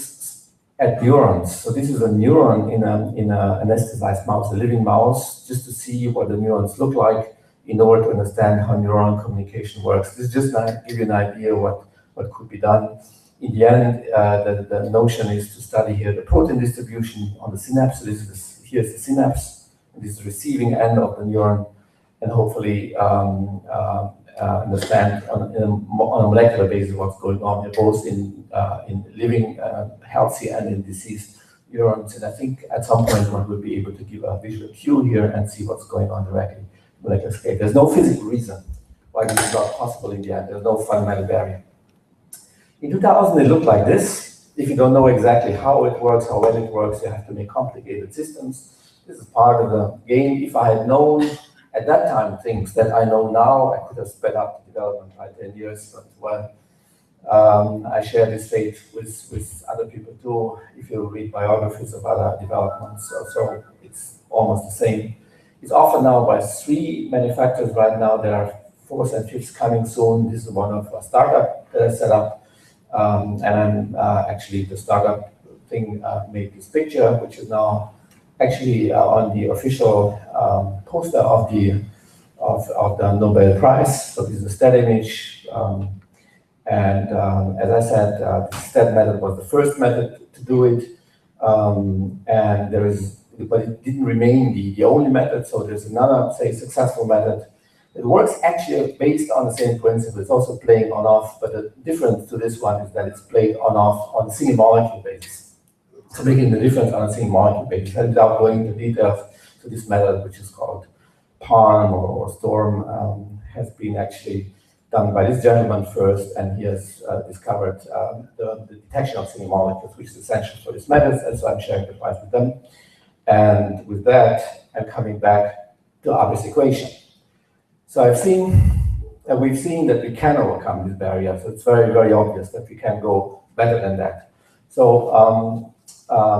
at neurons. So this is a neuron in a anesthetized mouse, a living mouse, just to see what the neurons look like in order to understand how neuron communication works. This is just to give you an idea what could be done. In the end, the notion is to study here the protein distribution on the synapse. So here's the synapse, and this is the receiving end of the neuron, and hopefully understand on a molecular basis what's going on here, both in living, healthy, and in diseased neurons. And I think at some point one will be able to give a visual cue here and see what's going on directly on molecular scale. There's no physical reason why this is not possible in the end. There's no fundamental barrier. In 2000, it looked like this. If you don't know exactly how it works, how well it works, you have to make complicated systems. This is part of the game. If I had known at that time things that I know now, I could have sped up the development by 10 years. But well, I share this fate with other people too. If you read biographies of other developments, so it's almost the same. It's offered now by 3 manufacturers right now. There are 4th and 5th coming soon. This is one of a startup that I set up. And actually the startup thing made this picture, which is now actually on the official poster of the Nobel Prize. So this is a STAT image, and as I said, the STAT method was the first method to do it, but it didn't remain the only method. So there's another, say, successful method. It works actually based on the same principle. It's also playing on-off, but the difference to this one is that it's played on-off on a single molecule basis. So making the difference on a single molecule basis. And without going into details, so this method, which is called PARM or STORM, has been actually done by this gentleman first, and he has discovered the detection of single molecules, which is essential for this method, and so I'm sharing the prize with them. And with that, I'm coming back to Abbe's equation. So we've seen that we can overcome this barrier. So it's very, very obvious that we can go better than that. So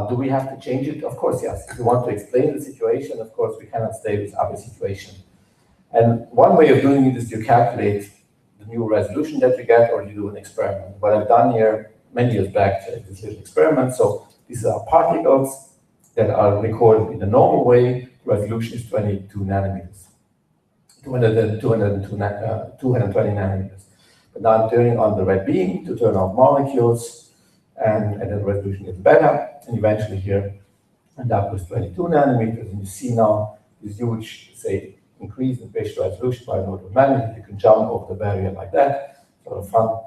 do we have to change it? Of course, yes. If we want to explain the situation, of course, we cannot stay with our situation. And one way of doing it is you calculate the new resolution that you get, or you do an experiment. What I've done here many years back, this little experiment. So these are particles that are recorded in the normal way. The resolution is 22 nanometers. 220 nanometers. But now I'm turning on the red beam to turn off molecules, and the resolution is better. And eventually here, and up with 22 nanometers, and you see now this huge, say, increase in spatial resolution by an order of magnitude. You can jump over the barrier like that, sort of fun.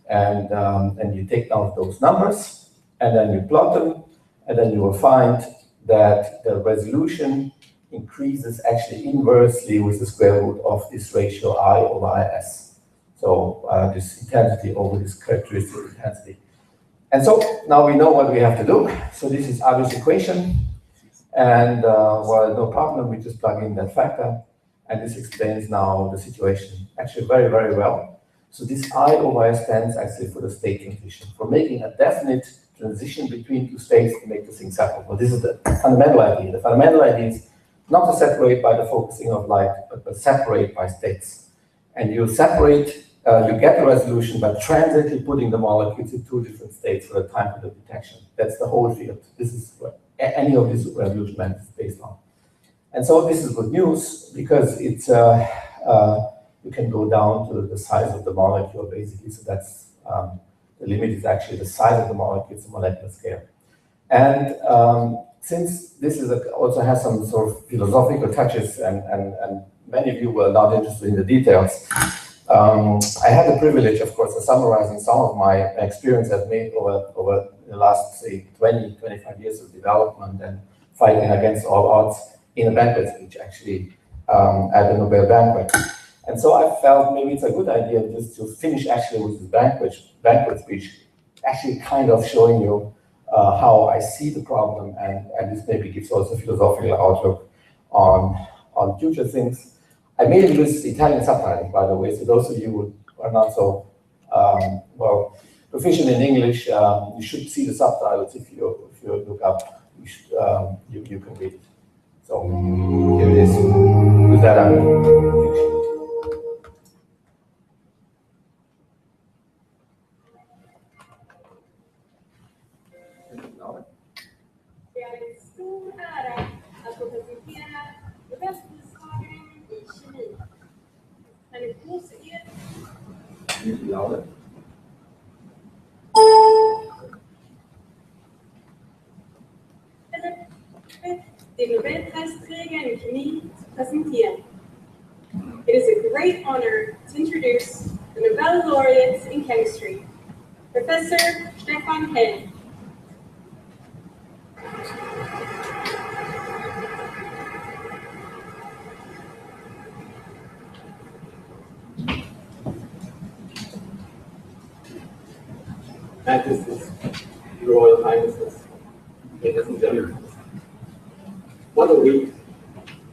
And you take down those numbers, and then you plot them, and then you will find that the resolution increases actually inversely with the square root of this ratio I over IS. So this intensity over this characteristic intensity. And so now we know what we have to do. So this is Abbe's equation. And well, no problem, we just plug in that factor. And this explains now the situation actually very, very well. So this I over S stands actually for the state transition, for making a definite transition between two states to make the thing separable. This is the fundamental idea. The fundamental idea is not to separate by the focusing of light, but separate by states. And you separate, you get the resolution by transiently putting the molecules in two different states for the time of the detection. That's the whole field. This is what any of these resolution methods is based on. And so this is good news because it's you can go down to the size of the molecule basically. So that's the limit is actually the size of the molecule, it's a molecular scale. And since this is also has some sort of philosophical touches, and many of you were not interested in the details, I had the privilege, of course, of summarizing some of my experience I've made over the last, say, 20, 25 years of development and fighting against all odds in a banquet speech, actually, at the Nobel banquet. And so I felt maybe it's a good idea just to finish actually with this banquet speech, actually kind of showing you how I see the problem, and this maybe gives also a philosophical outlook on future things. I made it with Italian subtitling, by the way, so those of you who are not so well proficient in English, you should see the subtitles if you look up. You can read it. So here it is. With that, I'm Det är en stor ära att få presentera Nobelpristagaren i kemi. Henrik Moser. Den Nobelpreisträger in kemi presentieren. It is a great honor to introduce the Nobel laureates in chemistry, Professor Stefan Hell. Majesties, Your Royal Highnesses, ladies and gentlemen. What a week,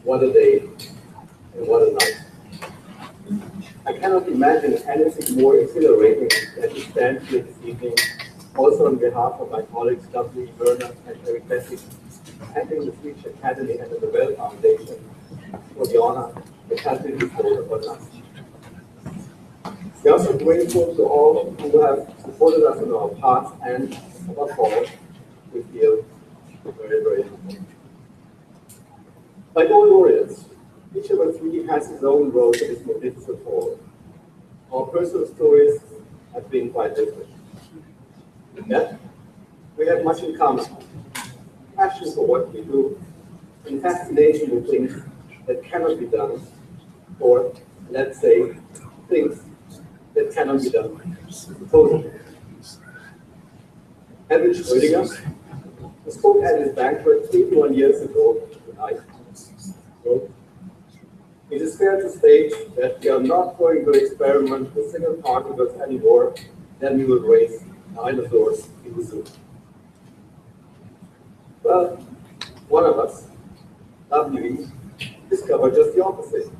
what a day, and what a night. I cannot imagine anything more exhilarating than to stand here this evening, also on behalf of my colleagues W. Werner and Eric Bessick, thanking the Swedish Academy and the Nobel Foundation for the honor that has been bestowed upon us. We are also grateful to all who have supported us in our path and above all, we feel very, very humble. Like all laureates, each of us three has his own road to this magnificent hall. Our personal stories have been quite different. Yet, we have much in common. Passion for what we do, and fascination with things that cannot be done, or, let's say, things that cannot be done supposedly. Erwin Schrödinger, who spoke at his banquet 81 years ago tonight, wrote, "It is fair to state that we are not going to experiment with single particles anymore, then we will raise dinosaurs in the zoo." Well, one of us, W, discovered just the opposite.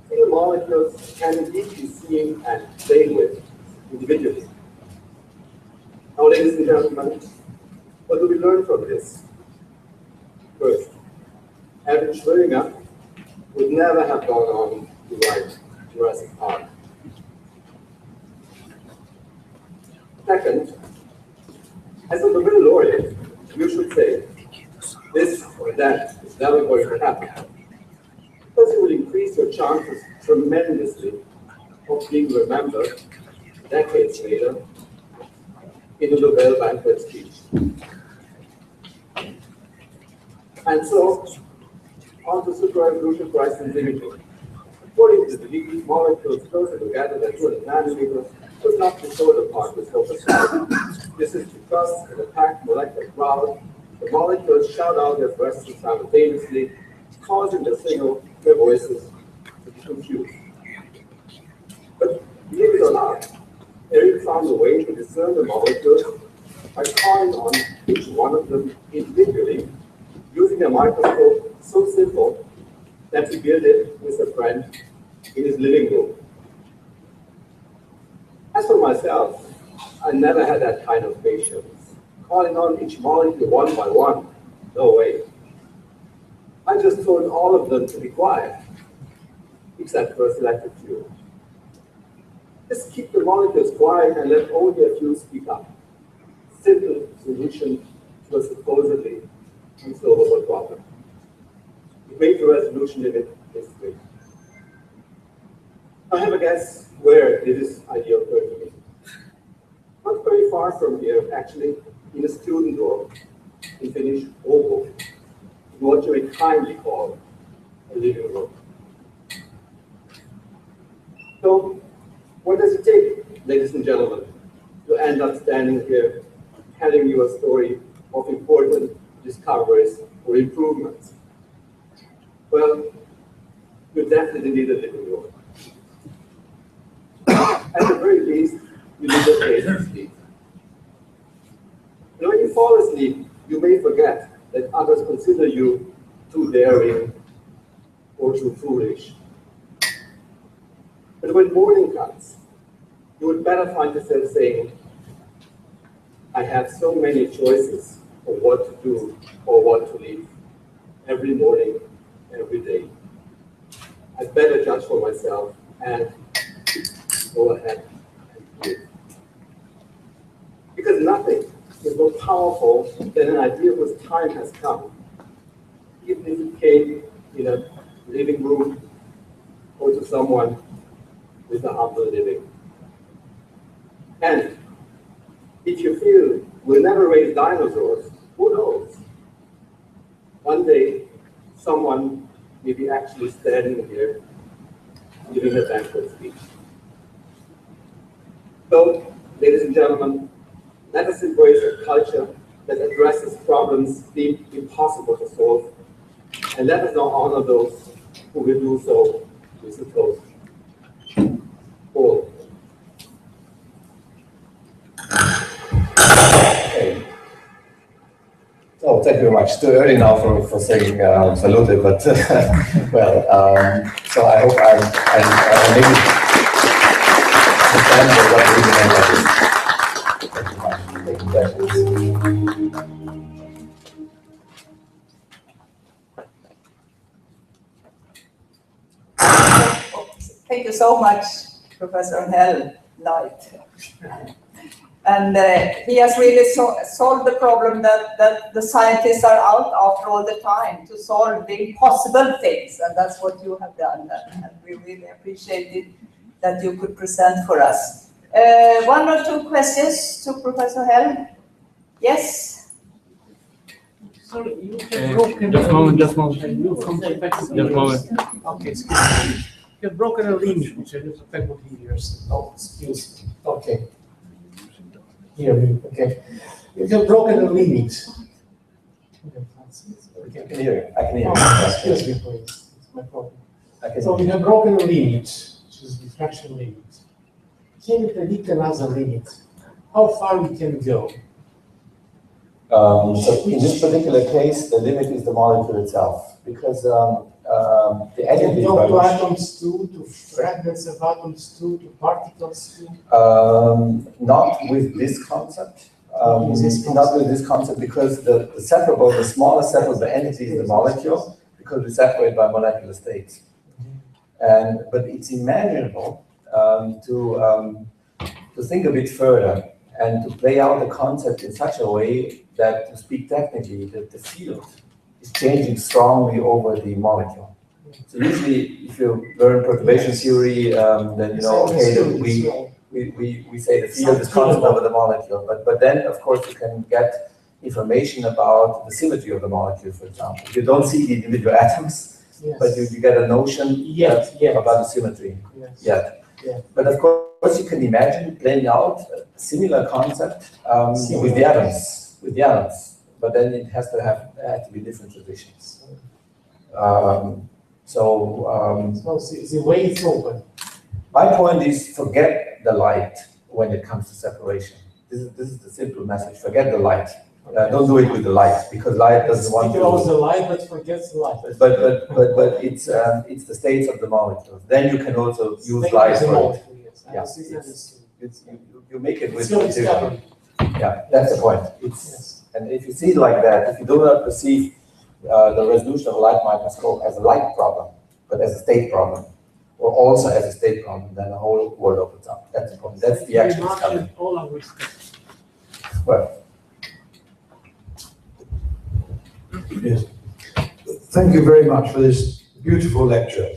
Single molecules can indeed be seen and played with individually. Now, ladies and gentlemen, what do we learn from this? First, Erwin Schrödinger would never have gone on to write Jurassic Park. Second, as a Nobel laureate, you should say, this or that is never going to happen, because it will increase increase your chances tremendously of being remembered decades later in a Nobel banquet speech. And so, on to superevolution price and limiting. According to the these molecules closer together than 200 nanometers was not be sold apart with focus. This is because in a packed molecular crowd, the molecules shout out their questions simultaneously, causing the signal, their voices, to be confused. But believe it or not, Eric found a way to discern the molecules by calling on each one of them individually using a microscope so simple that he built it with a friend in his living room. As for myself, I never had that kind of patience. Calling on each molecule one by one, no way. I just told all of them to be quiet, except for a selected few. Just keep the molecules quiet and let only a few speak up. Simple solution to a supposedly unsolvable problem. The great resolution limit is 3. I have a guess where did this idea occur to me. Not very far from here, actually, in a student dorm in Finnish Åbo, in what you may kindly call a living room. So, what does it take, ladies and gentlemen, to end up standing here telling you a story of important discoveries or improvements? Well, you definitely need a living room. At the very least, you need a place to sleep. And when you fall asleep, you may forget that others consider you too daring or too foolish. But when morning comes, you would better find yourself saying, I have so many choices of what to do or what to leave every morning, every day. I better judge for myself and go ahead and do it. Because nothing is more powerful than an idea whose time has come, even if it came in a living room or to someone with a humble living. And if you feel we'll never raise dinosaurs, who knows? One day, someone may be actually standing here giving a banquet speech. So, ladies and gentlemen, let us embrace a culture that addresses problems deemed impossible to solve, and let us now honor those who will do so with a toast. Paul. Okay. Oh, thank you very much. Too early now for saying salute, but well, so I hope I maybe understand what the reason is. Thank you so much, Professor Hell Knight. And he has really solved the problem that the scientists are out after all the time, to solve the impossible things, and that's what you have done, and we really appreciated that you could present for us. One or two questions to Professor Hell? Yes? Sorry, you have broken... Just a moment. Okay, excuse me. You have broken a limit, which I use a couple of years. Oh, excuse me. Okay. Hear me, okay. You have broken a limit. I can hear you. I can hear you. Oh, excuse me, please. It's my problem. So we have broken a limit, which is the diffraction limit. Can you predict another limit? How far we can go? So in this particular case, the limit is the molecule itself, because the energy Can go to atoms too, to fragments of atoms too, to particles too? not with this concept. Not with this concept, because the smallest separable entity is the molecule, because we separate by molecular states. But it's imaginable to think a bit further and to play out the concept in such a way that, to speak technically, that the field is changing strongly over the molecule. So usually, if you learn perturbation theory, then you know, okay, we say the field is constant over the molecule, but then of course you can get information about the symmetry of the molecule, for example. You don't see the individual atoms, but you get a notion about the symmetry. But of course, you can imagine playing out a similar concept with the atoms. But then it has to be different traditions. The way is open. My point is, forget the light when it comes to separation. This is the simple message. Forget the light. Don't do it with the light, because light doesn't want to. It the light, but forgets the light. But it's the states of the molecules. Then you can also use light for it. You make it with precision. Yeah, that's the point. And if you see it like that, if you do not perceive the resolution of a light microscope as a light problem, but as a state problem, or also as a state problem, then the whole world opens up. That's the point. That's the actual discovery. Well. Yes. Thank you very much for this beautiful lecture.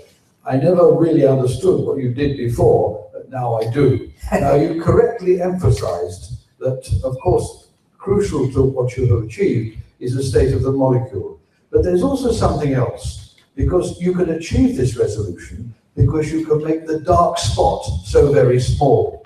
I never really understood what you did before, but now I do. Now, you correctly emphasized that, of course, crucial to what you have achieved is the state of the molecule. But there's also something else, because you can achieve this resolution because you can make the dark spot so very small.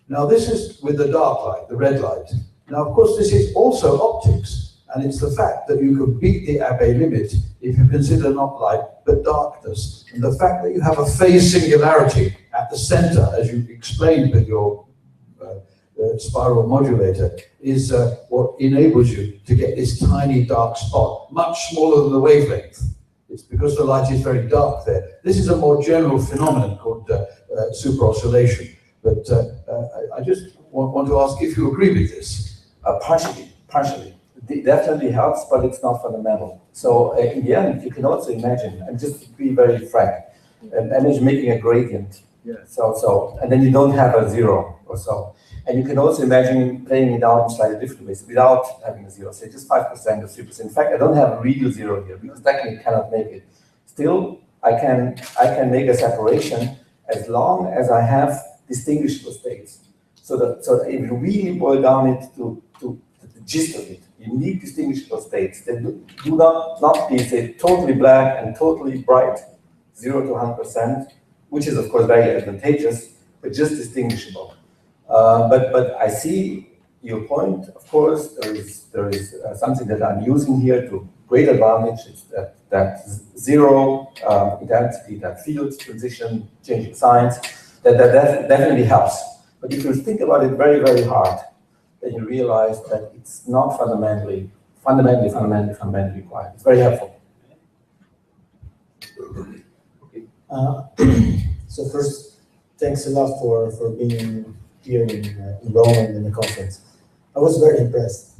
Now, this is with the dark light, the red light. Now, of course, this is also optics. And it's the fact that you can beat the Abbe limit if you consider not light, but darkness. And the fact that you have a phase singularity at the center, as you explained with your spiral modulator, is what enables you to get this tiny dark spot, much smaller than the wavelength. It's because the light is very dark there. This is a more general phenomenon called superoscillation. But I just want to ask if you agree with this. Partially. It definitely helps, but it's not fundamental. So in the end, you can also imagine, and just to be very frank, imagine making a gradient. And then you don't have a zero or so. And you can also imagine playing it out in slightly different ways without having a zero, say just 5% or 3%. In fact, I don't have a real zero here because technically cannot make it. Still, I can make a separation as long as I have distinguishable states. So if you really boil down it to the gist of it, you need distinguishable states. They do not be, say, totally black and totally bright, 0 to 100%, which is of course very advantageous, but just distinguishable. But I see your point. Of course, there is something that I'm using here to great advantage. It's that zero intensity, that field transition, changing signs. That definitely helps. But if you think about it very, very hard, then you realize that it's not fundamentally required. It's very helpful. So first, thanks a lot for being here in Rome and in the conference. I was very impressed.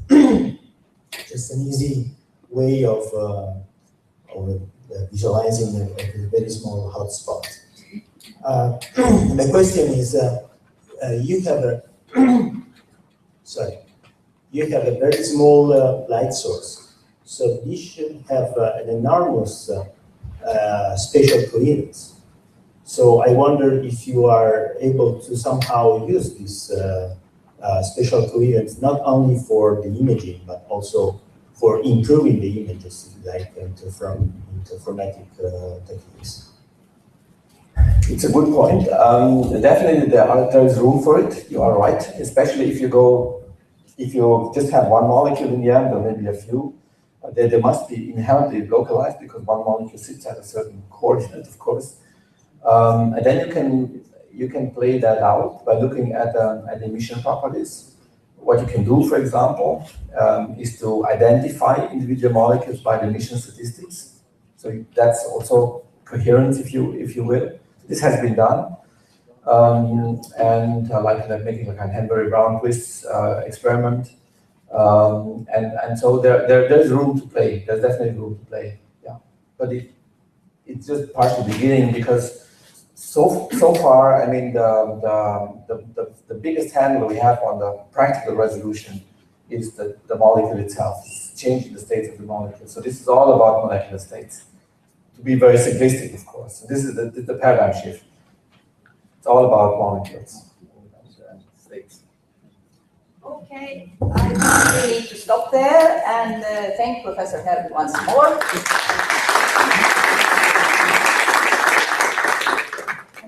Just an easy way of visualizing a very small hotspot. My question is, you have a very small light source, so this should have an enormous spatial coherence. So I wonder if you are able to somehow use this spatial coherence not only for the imaging, but also for improving the images, like interferometric techniques. It's a good point. Definitely there is room for it. You are right, especially if you just have one molecule in the end, or maybe a few. They must be inherently localized because one molecule sits at a certain coordinate, of course. And then you can play that out by looking at emission properties. What you can do, for example, is to identify individual molecules by the emission statistics. So that's also coherence, if you will. This has been done, and like making a kind of Henbury-Brown-Twist experiment, and so there's room to play. There's definitely room to play. Yeah, but it's just partially beginning because so far, I mean, the biggest handle we have on the practical resolution is the molecule itself, changing the states of the molecule. So this is all about molecular states. to be very simplistic, of course. This is the paradigm shift. It's all about molecules. Okay, I think we need to stop there and thank Professor Held once more.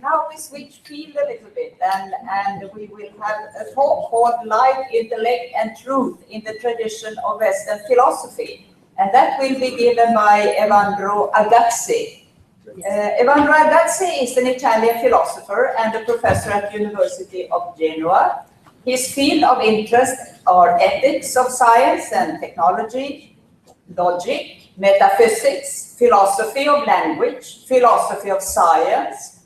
Now we switch field a little bit and we will have a talk called Life, Intellect and Truth in the Tradition of Western Philosophy. And that will be given by Evandro Agazzi. Evandro Agazzi is an Italian philosopher and a professor at the University of Genoa. His field of interest are ethics of science and technology, logic, metaphysics, philosophy of language, philosophy of science,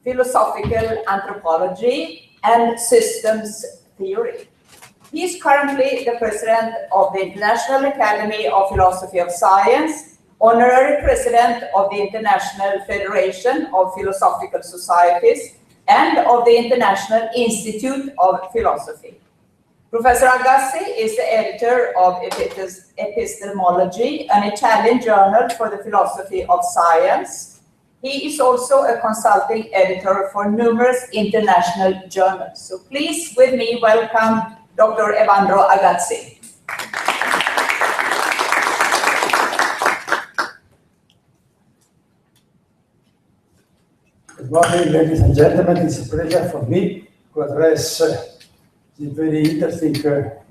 philosophical anthropology, and systems theory. He is currently the president of the International Academy of Philosophy of Science, honorary president of the International Federation of Philosophical Societies, and of the International Institute of Philosophy. Professor Agazzi is the editor of Epistemology, an Italian journal for the philosophy of science. He is also a consulting editor for numerous international journals. So please, with me, welcome Dr. Evandro Agazzi. Good morning, ladies and gentlemen. It's a pleasure for me to address this very interesting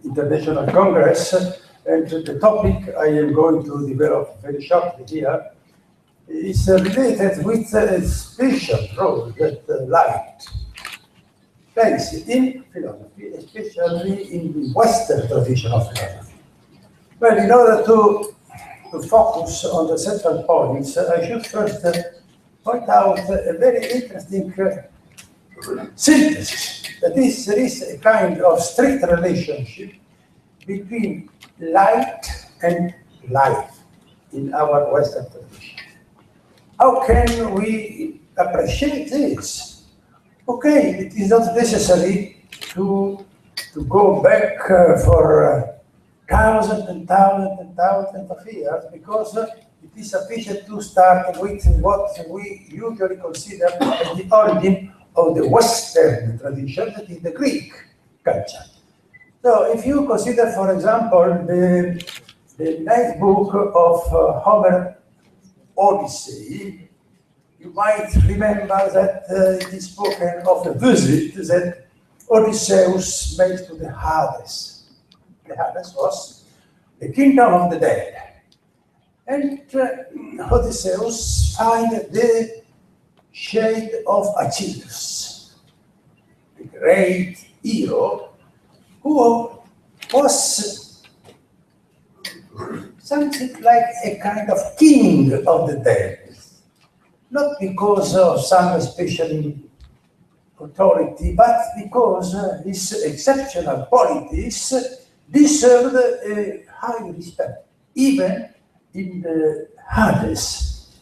International Congress. And the topic I am going to develop very shortly here is related with a special role that light plays in philosophy, especially in the Western tradition of philosophy. Well, in order to focus on the central points, I should first point out a very interesting synthesis. That is, there is a kind of strict relationship between light and life in our Western tradition. How can we appreciate this? Okay, it is not necessary to go back for thousands and thousands and thousands of years, because it is sufficient to start with what we usually consider as the origin of the Western tradition, that is the Greek culture. So if you consider, for example, the ninth book of Homer Odyssey, you might remember that it is spoken of a visit that Odysseus made to the Hades. The Hades was the kingdom of the dead. And Odysseus finds the shade of Achilles, the great hero, who was something like a kind of king of the dead. Not because of some special authority, but because his exceptional qualities deserved a high respect, even in the Hades.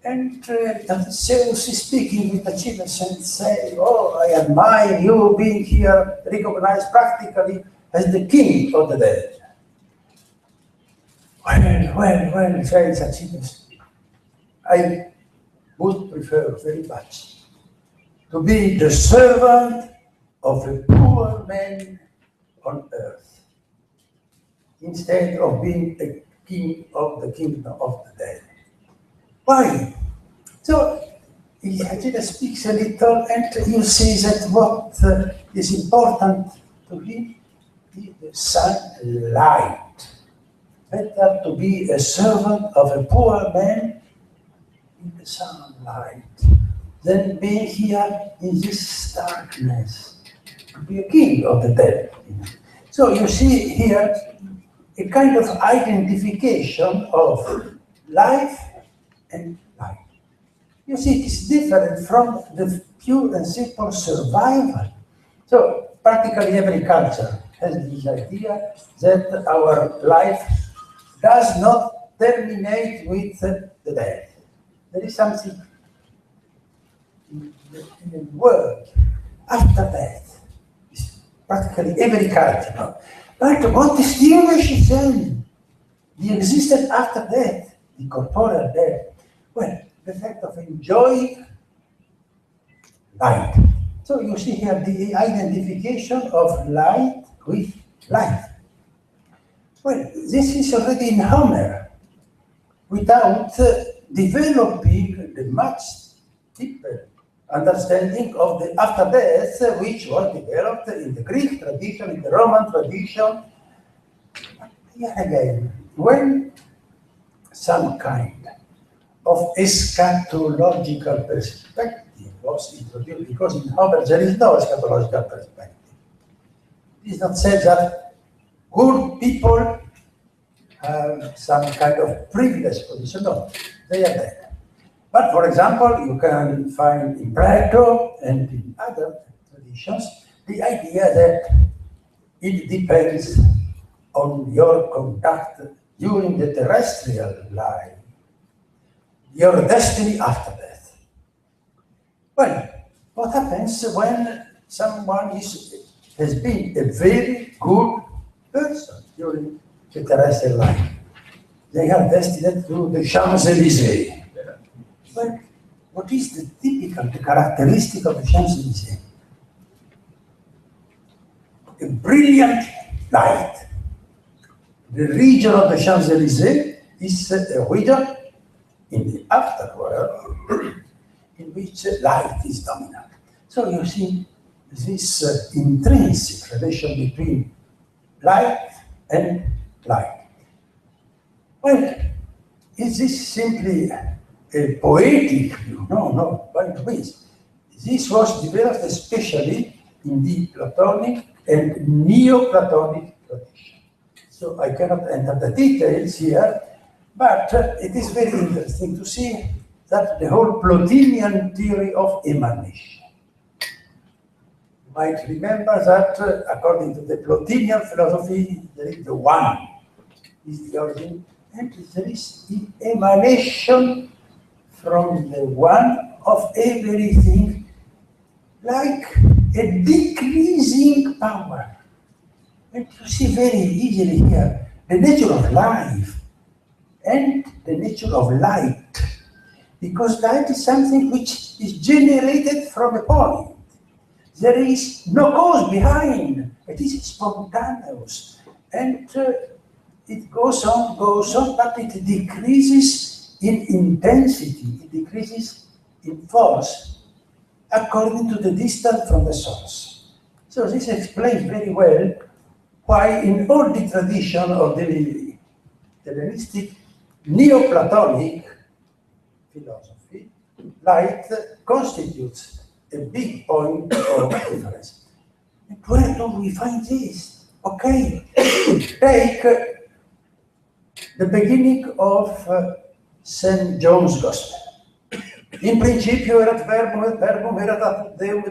And Zeus is speaking with Achilles and saying, "Oh, I admire you being here recognized practically as the king of the dead." Well, says Achilles, I would prefer very much to be the servant of a poor man on earth, instead of being a king of the kingdom of the dead. Why? So Achilles speaks a little, and you see that what is important to him is the sunlight. Better to be a servant of a poor man in the sunlight than being here in this darkness, to be a king of the dead. So you see here a kind of identification of life and life. You see, it is different from the pure and simple survival. So practically every culture has this idea that our life does not terminate with the death. There is something in the world after death. It's practically every culture. No? But what distinguishes them, the existence after death, the corporeal death, Well, the fact of enjoying light. So you see here the identification of light with life. Well, this is already in Homer, without developing the much deeper understanding of the after death, which was developed in the Greek tradition, in the Roman tradition. Here again, when some kind of eschatological perspective was introduced, because in Homer there is no eschatological perspective. It is not said that good people have some kind of privileged position. No, they are there. But for example, you can find in Plato and in other traditions the idea that it depends on your conduct during the terrestrial life, your destiny after death. Well, what happens when someone has been a very good person during the terrestrial life? They are destined to the Champs-Élysées. Well, what is the typical, the characteristic of the Champs-Élysées? A brilliant light. The region of the Champs-Élysées is a region in the afterworld in which light is dominant. So you see this intrinsic relation between light and light. Well, is this simply a poetic view? No, by no means. This was developed especially in the Platonic and Neoplatonic tradition. So I cannot enter the details here, but it is very interesting to see that the whole Plotinian theory of emanation. You might remember that according to the Plotinian philosophy, there is the one, is the origin, and there is the emanation from the one of everything, like a decreasing power. And you see very easily here the nature of life and the nature of light, because light is something which is generated from a point. There is no cause behind. It is spontaneous, and it goes on, but it decreases in intensity, it decreases in force according to the distance from the source. So this explains very well why in all the tradition of the Hellenistic Neoplatonic philosophy, light constitutes a big point of difference. And where do we find this? Okay, take the beginning of St. John's Gospel. In principio erat verbum, et verbum erat apud Deum,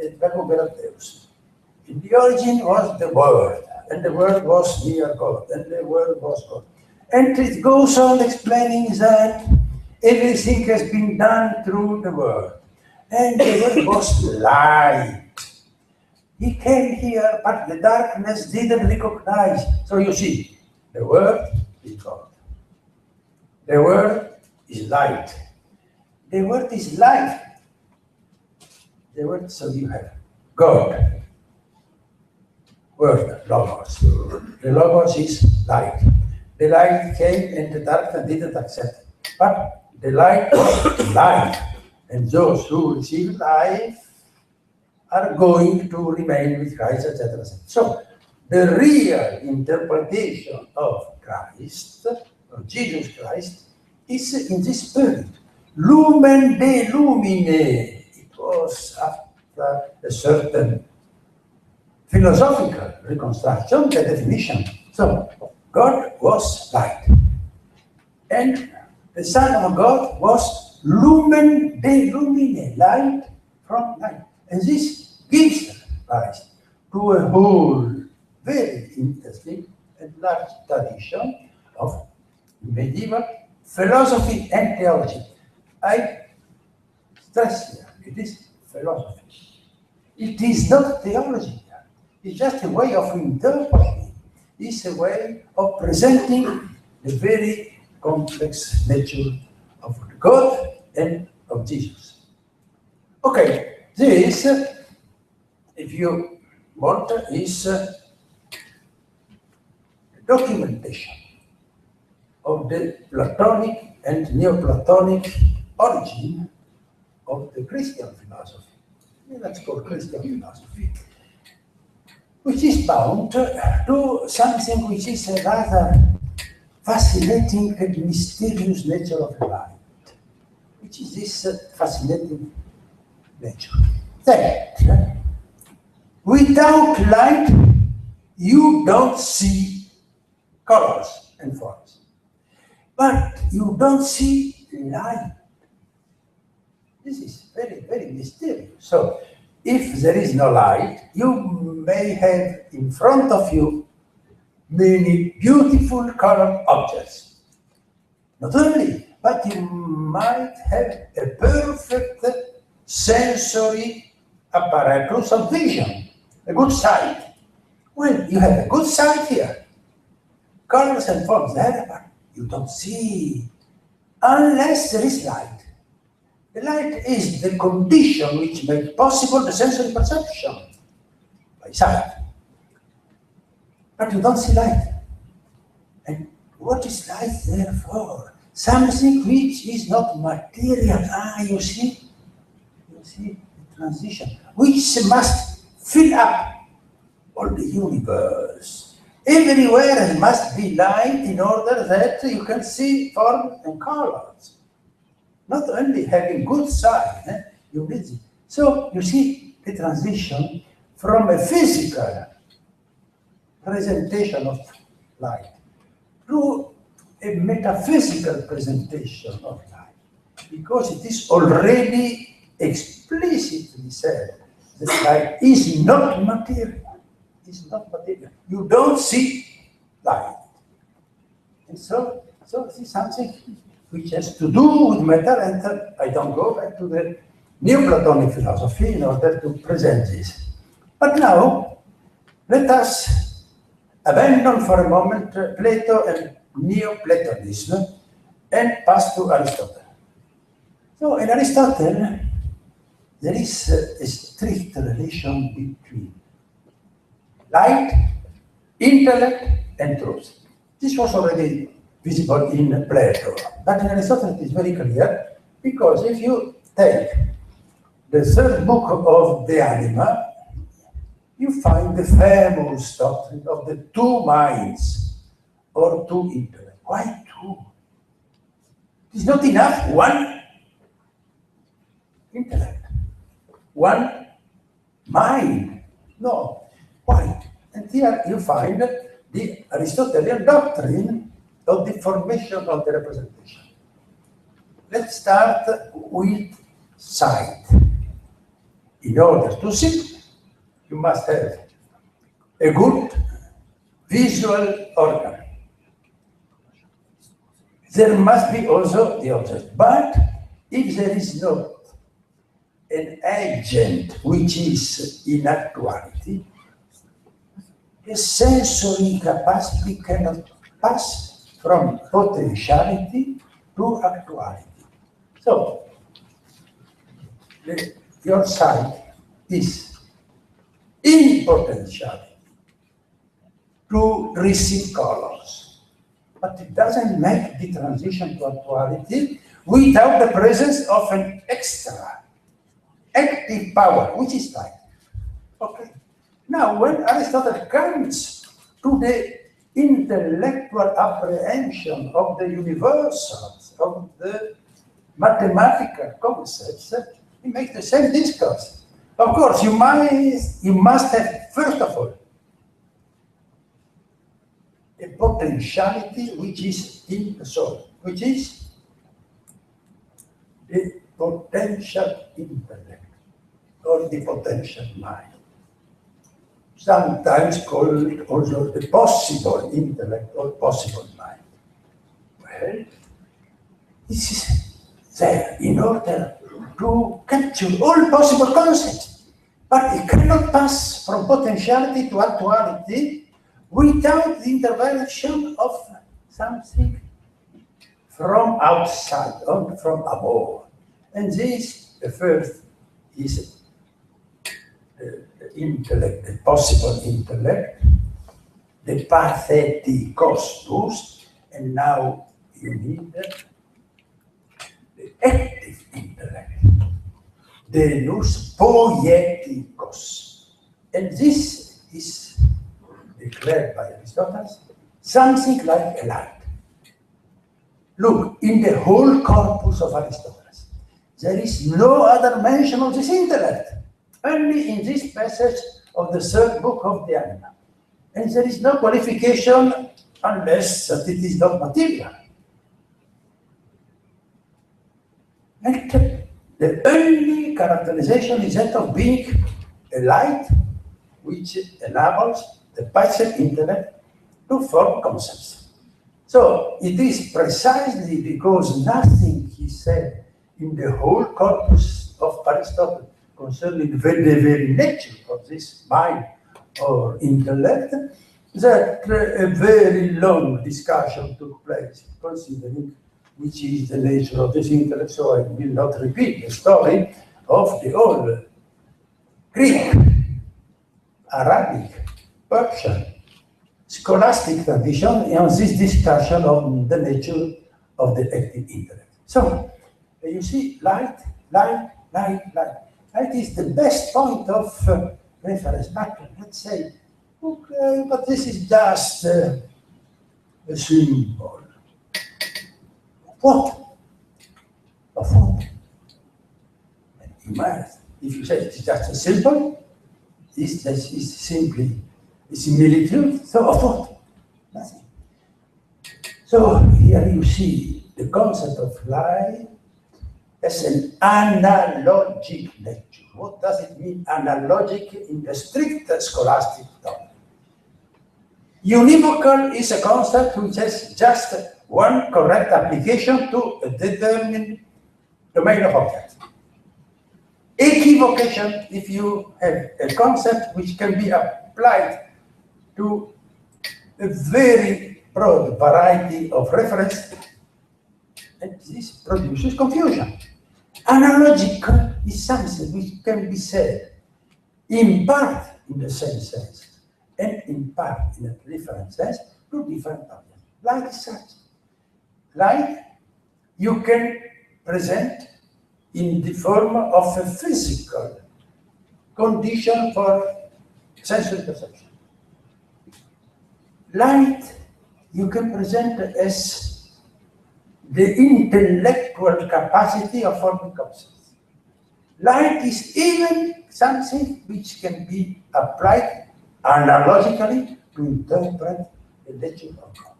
et verbum erat Deus. In the origin was the Word, and the Word was near God, and the Word was God. And it goes on explaining that everything has been done through the Word. And the Word was light. He came here, but the darkness didn't recognize. So you see, the Word is God. The Word is light. The Word is life. The Word, so you have God. Word, Logos. The Logos is light. The light came and the darkness didn't accept it. But the light was life. And those who receive life are going to remain with Christ, etc. So the real interpretation of Christ, of Jesus Christ, is in this spirit. Lumen de lumine. It was after a certain philosophical reconstruction, the definition. So God was light. And the Son of God was lumen de lumine, light from light. And this gives rise to a whole very interesting and large tradition of medieval philosophy and theology. I stress here, it is philosophy. It is not theology. It's just a way of interpreting. It's a way of presenting the very complex nature of God and of Jesus. Okay, this, if you want, is documentation of the Platonic and Neoplatonic origin of the Christian philosophy. That's called Christian philosophy, which is bound to something which is a rather fascinating and mysterious nature of light, which is this fascinating nature. That without light, you don't see colors and forms, but you don't see light. This is very, very mysterious. So, if there is no light, you may have in front of you many beautiful colored objects. Not only, but you might have a perfect sensory apparatus of vision, a good sight. Well, you have a good sight here. Colors and forms there, but you don't see unless there is light. The light is the condition which makes possible the sensory perception by sight. But you don't see light. And what is light there for? Something which is not material. You see the transition, which must fill up all the universe. Everywhere there must be light in order that you can see form and colors. Not only having good sight, you need it. So you see the transition from a physical presentation of light to a metaphysical presentation of light, because it is already explicitly said that light is not material. It's not material. You don't see light. And so this is something which has to do with matter, and I don't go back to the Neoplatonic philosophy in order to present this. But now, let us abandon for a moment Plato and Neoplatonism and pass to Aristotle. So in Aristotle, there is a strict relation between light, intellect, and truth. This was already visible in Plato, but in Aristotle it is very clear, because if you take the third book of the Anima, you find the famous doctrine of the two minds or two intellects. Why two? It is not enough one intellect, one mind. No. Why? And here you find the Aristotelian doctrine of the formation of the representation. Let's start with sight. In order to see, you must have a good visual organ. There must be also the object. But if there is not an agent which is in actuality, the sensory capacity cannot pass from potentiality to actuality. So, your sight is in potentiality to receive colors, but it doesn't make the transition to actuality without the presence of an extra active power, which is light. Okay. Now, when Aristotle comes to the intellectual apprehension of the universals, of the mathematical concepts, he makes the same discourse. Of course, you must have, first of all, a potentiality which is in the soul, which is the potential intellect or the potential mind. Sometimes called also the possible intellect or possible mind. Well, this is there in order to capture all possible concepts, but it cannot pass from potentiality to actuality without the intervention of something from outside, not from above. And this, the first, is the intellect, the possible intellect, the patheticos nous, and now you need the active intellect, the nous poieticos. And this is declared by Aristotle, something like a light. Look, in the whole corpus of Aristotle, there is no other mention of this intellect, only in this passage of the third book of the Anima. And there is no qualification unless that it is not material. And the only characterization is that of being a light which enables the passive intellect to form concepts. So it is precisely because nothing he said in the whole corpus of Aristotle concerning the very nature of this mind or intellect that a very long discussion took place considering which is the nature of this intellect. So I will not repeat the story of the old Greek, Arabic, Persian, scholastic tradition on this discussion of the nature of the active intellect. So, you see, light. Light is the best point of reference. But let's say, okay, but this is just a symbol. What? Of what? If you say it's just a symbol, this is simply a similitude. So of what? Nothing. So here you see the concept of light as an analogic nature. What does it mean, analogic in the strict scholastic term? Univocal is a concept which has just one correct application to a determined domain of object. Equivocation, if you have a concept which can be applied to a very broad variety of reference, and this produces confusion. Analogical is something which can be said in part in the same sense and in part in a different sense to different objects. Like such. Like you can present in the form of a physical condition for sensory perception. Light you can present as the intellectual capacity of forming concepts. Light is even something which can be applied analogically to interpret the nature of God.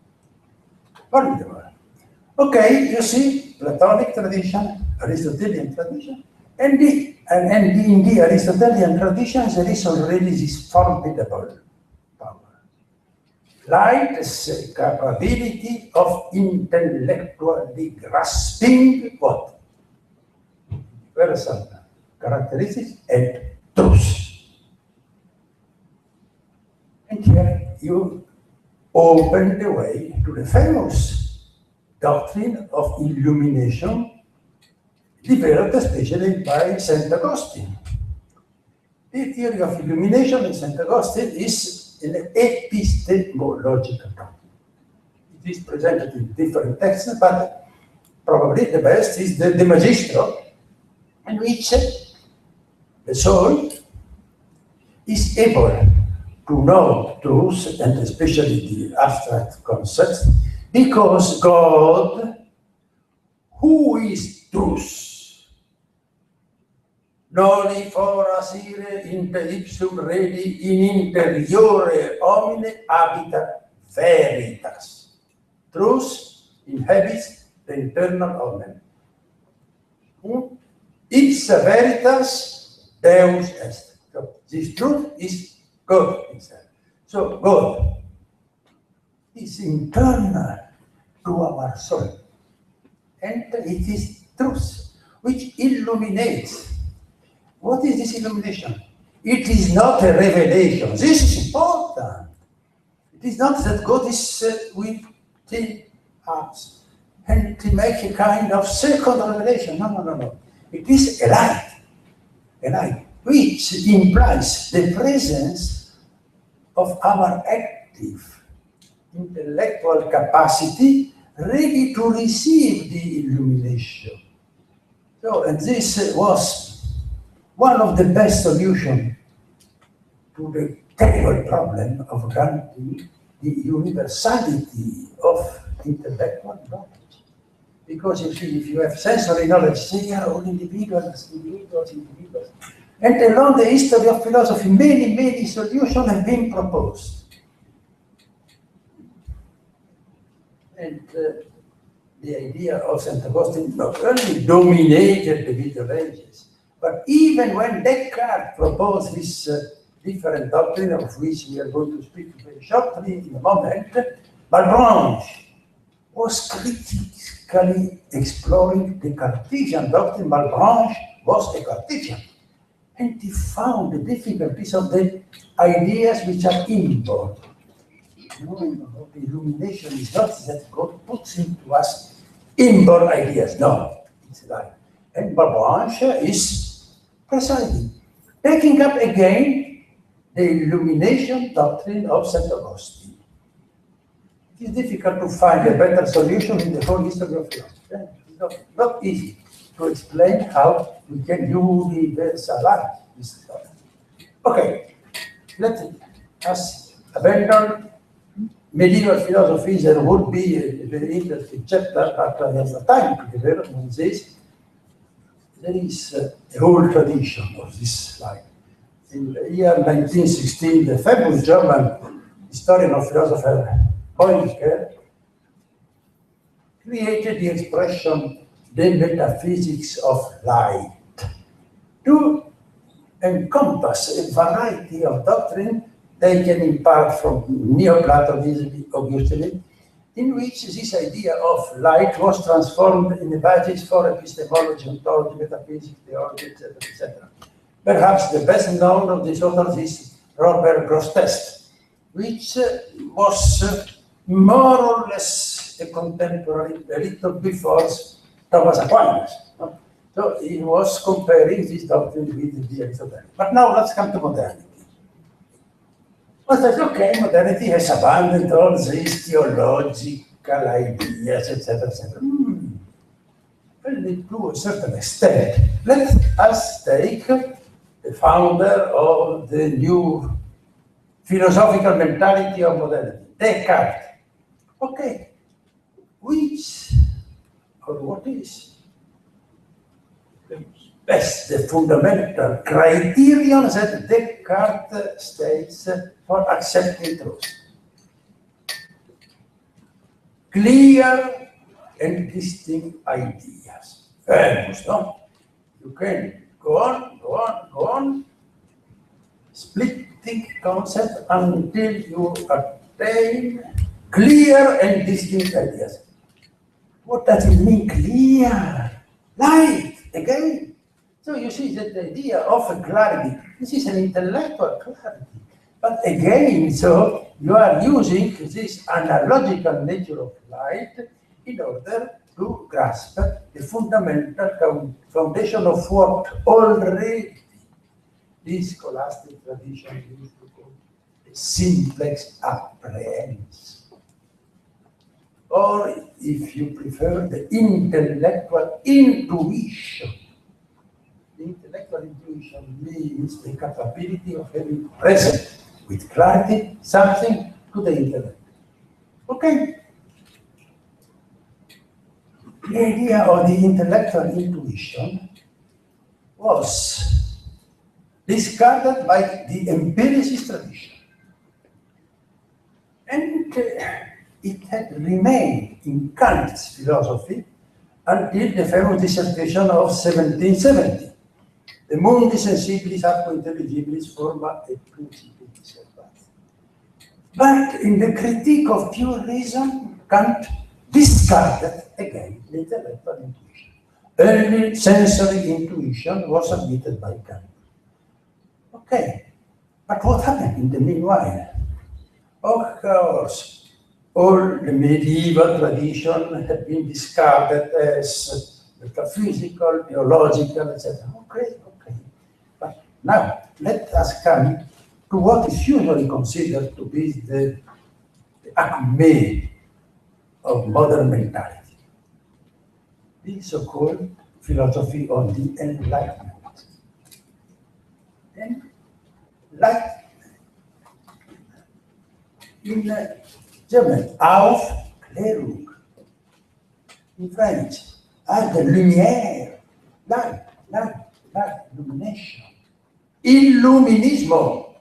Formidable. Okay, you see, Platonic tradition, Aristotelian tradition, and in the Aristotelian tradition there is already this formidable power. Light's capability of intellectually grasping what? Universal characteristics and truth. And here you open the way to the famous doctrine of illumination developed especially by St. Augustine. The theory of illumination in St. Augustine is an epistemological doctrine. It is presented in different texts, but probably the best is the Magistro, in which the soul is able to know truth, and especially the abstract concepts, because God, who is truth, noli fora sire in te ipsum redi in interiore homine habitat veritas. Truth inhabits the internal homine. Ipsa veritas Deus est. So this truth is God itself. So God is internal to our soul. And it is truth which illuminates. What is this illumination? It is not a revelation. This is important. It is not that God is within us. and to make a kind of second revelation. No, no, no, no. It is a light, which implies the presence of our active intellectual capacity ready to receive the illumination. So, and this was one of the best solutions to the terrible problem of granting the universality of intellectual knowledge. Because if you have sensory knowledge, they are all individuals. And along the history of philosophy, many solutions have been proposed. And the idea of St. Augustine not only dominated the Middle Ages, but even when Descartes proposed this different doctrine, of which we are going to speak very shortly in a moment, Malebranche was critically exploring the Cartesian doctrine. Malebranche was a Cartesian, and he found the difficulties of the ideas which are inborn. No, the illumination is not that God puts into us inborn ideas. No, it's a lie. And Malebranche is precisely taking up again the illumination doctrine of St. Augustine. It is difficult to find a better solution in the whole history of philosophy. It's not easy to explain how we can universalize this doctrine. Okay, let us abandon medieval philosophy. There would be a very interesting chapter, but I have no time to develop on this. There is a whole tradition of this line. In the year 1916, the famous German historian of philosophy, Heulinger, created the expression, the metaphysics of light, to encompass a variety of doctrine taken in part from Neoplatonism, Augustinism, in which this idea of light was transformed in a basis for epistemology, ontology, metaphysics, theology, etc., etc. Perhaps the best known of these authors is Robert Grosseteste, which was more or less a contemporary, a little before Thomas Aquinas. So he was comparing this doctrine with the Aristotelian. But now let's come to modernity. Well, that's okay, modernity has abandoned all these theological ideas, etc., etc. Well, to a certain extent, let us take the founder of the new philosophical mentality of modernity, Descartes. Okay, which or what is the fundamental criterion that Descartes states for accepting truth? Clear and distinct ideas. Famous, no? You can go on, splitting concept until you attain clear and distinct ideas. What does it mean, clear? Light, again. So you see that the idea of clarity, this is an intellectual clarity. But again, so you are using this analogical nature of light in order to grasp the fundamental foundation of what already this scholastic tradition used to call a simplex apprehension. Or, if you prefer, the intellectual intuition. The intellectual intuition means the capability of having present with clarity something to the intellect. Okay. The idea of the intellectual intuition was discarded by the empiricist tradition. And it had remained in Kant's philosophy until the famous dissertation of 1770. The mundi sensibilis aqua intelligibilis forma et principii servat. But in the critique of pure reason, Kant discarded again the intellectual intuition. Only sensory intuition was admitted by Kant. Okay, but what happened in the meanwhile? Of course, all the medieval tradition had been discarded as metaphysical, theological, etc. Okay. But now, let us come to what is usually considered to be the acme of modern mentality, the so-called philosophy of the Enlightenment. In German, Aufklärung. In French, de lumière, light, illumination. Illuminismo.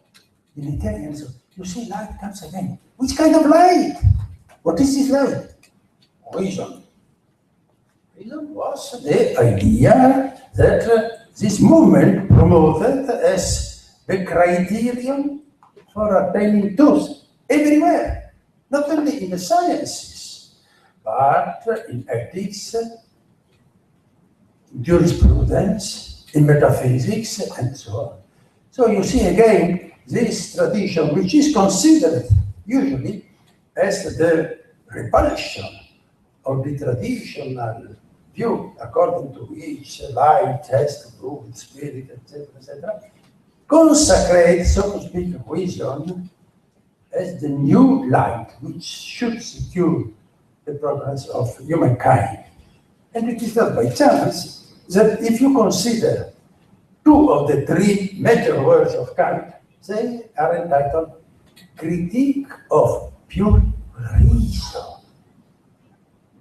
In Italian, so you see light comes again. Which kind of light? What is this light? Reason. Reason was the idea that this movement promoted as the criterion for attaining truth everywhere, not only in the sciences, but in ethics, in jurisprudence, in metaphysics, and so on. So you see again this tradition, which is considered usually as the repulsion of the traditional view, according to which light has to do with spirit, etc., consecrates, so to speak, reason as the new light which should secure the progress of humankind. And it is not by chance that if you consider two of the three major works of Kant, they are entitled Critique of Pure Reason,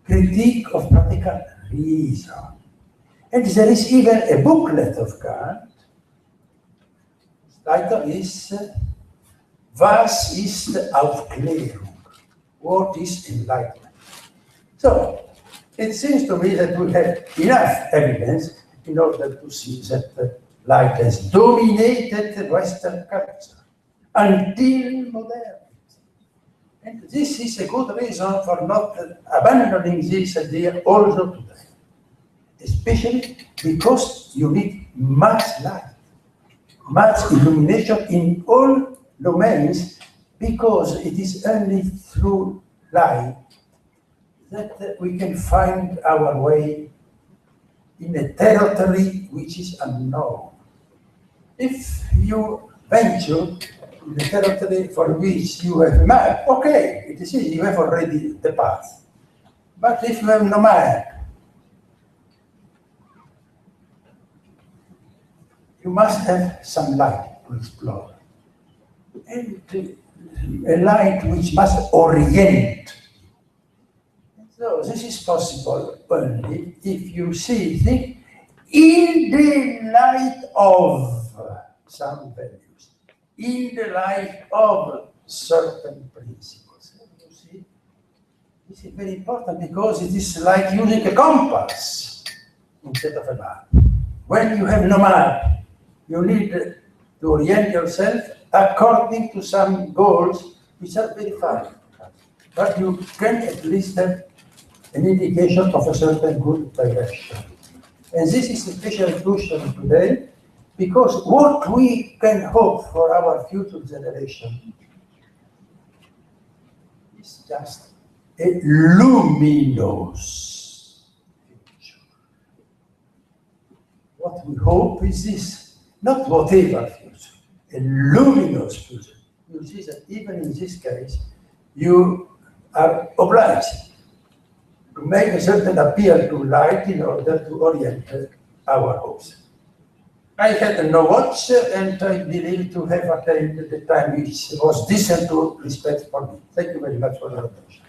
Critique of Practical Reason. And there is even a booklet of Kant. The title is Was ist Aufklärung? What is enlightenment? So, it seems to me that we have enough evidence in order to see that light has dominated Western culture until modernity. And this is a good reason for not abandoning this idea also today, especially because you need much light, much illumination in all domains, because it is only through light that we can find our way in a territory which is unknown. If you venture in a territory for which you have a map, okay, it is easy, you have already the path. But if you have no map, you must have some light to explore. And a light which must orient. So this is possible only if you see things in the light of some values, in the light of certain principles. You see, this is very important because it is like using a compass instead of a map. When you have no map, you need to orient yourself according to some goals which are very far. But you can at least have an indication of a certain good direction. And this is especially crucial today, because what we can hope for our future generation is just a luminous future. What we hope is this, not whatever future, a luminous future. You see that even in this case, you are obliged to make a certain appeal to light in order to orient our hopes. I had no watch, and I believe to have attained the time which was decent to respect for me. Thank you very much for your attention.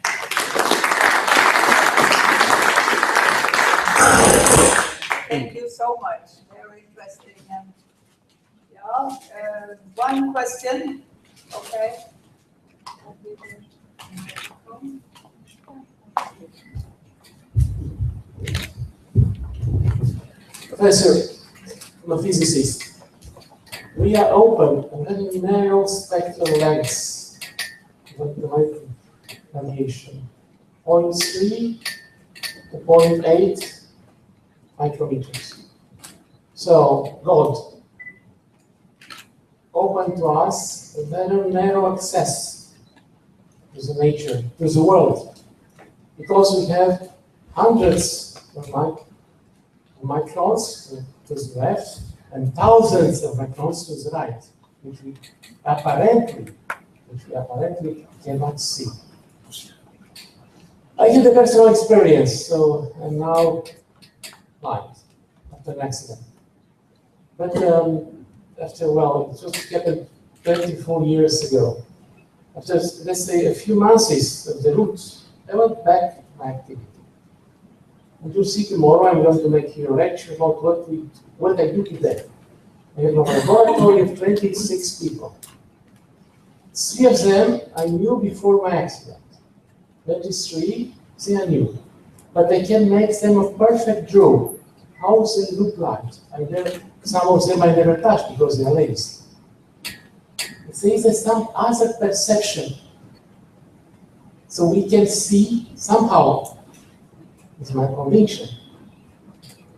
Thank you so much. Very interesting. One question. Okay. Professor, I'm a physicist. We are open a very narrow spectral lengths of the light radiation, 0.3 to 0.8 micrometers. So, God open to us a very narrow access to the nature, to the world. Because we have hundreds of microns to the left and thousands of microns to the right, which we apparently cannot see. I had a personal experience, so I'm now blind after an accident. But after, well, it just happened 24 years ago. After, let's say, a few months of the route, I went back to my activity. And you'll see tomorrow I'm going to make you a lecture about what I do today. I have a laboratory of 26 people. 3 of them I knew before my accident. 23, they I knew. But I can make them a perfect draw. How they look like. Some of them I never touched because they are lazy. There is some other perception. So we can see somehow, it's my conviction,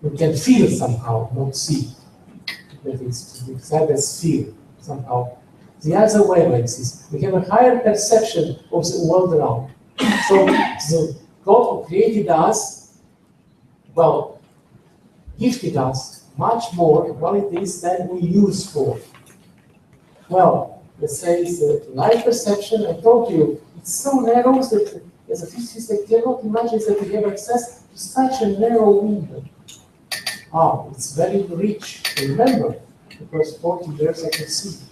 we can feel somehow, not see. That it's as feel somehow. The other way like this, we have a higher perception of the world around. So God who created us, well, gifted us much more qualities than we use for. Well, let's say the light perception, I told you, it's so narrow that as a physicist I cannot imagine that we have access to such a narrow window. It's very rich to remember, because 40 years I can see.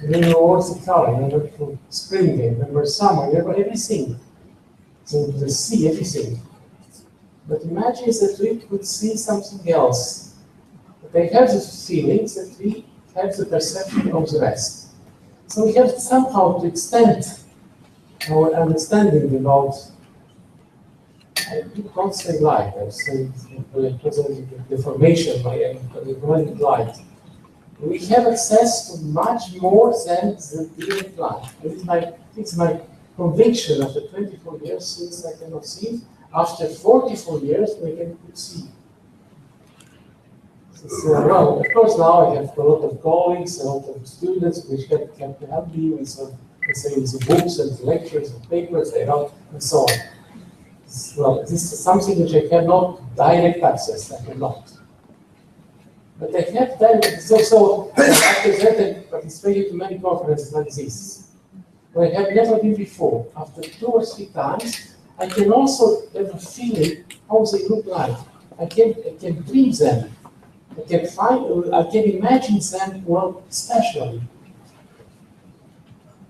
I remember what's the color, I remember spring, I remember summer, I remember everything. So we see everything. But imagine that we could see something else. But I have the feelings that we have the perception of the rest. So we have somehow to extend our understanding about, I can't say light, I say the formation by the light. We have access to much more than the direct light. It's my conviction after 24 years since I cannot see. After 44 years, we can see. Well, of course, now I have a lot of colleagues, a lot of students which can help me with, let's say, with the books and lectures and papers they wrote and so on. Well, this is something which I cannot direct access. I cannot. But I have direct. So after that, I participated in many conferences like this, where I have never been before. After 2 or 3 times, I can also have a feeling how they look like. I can dream them. I can imagine them, well, specially.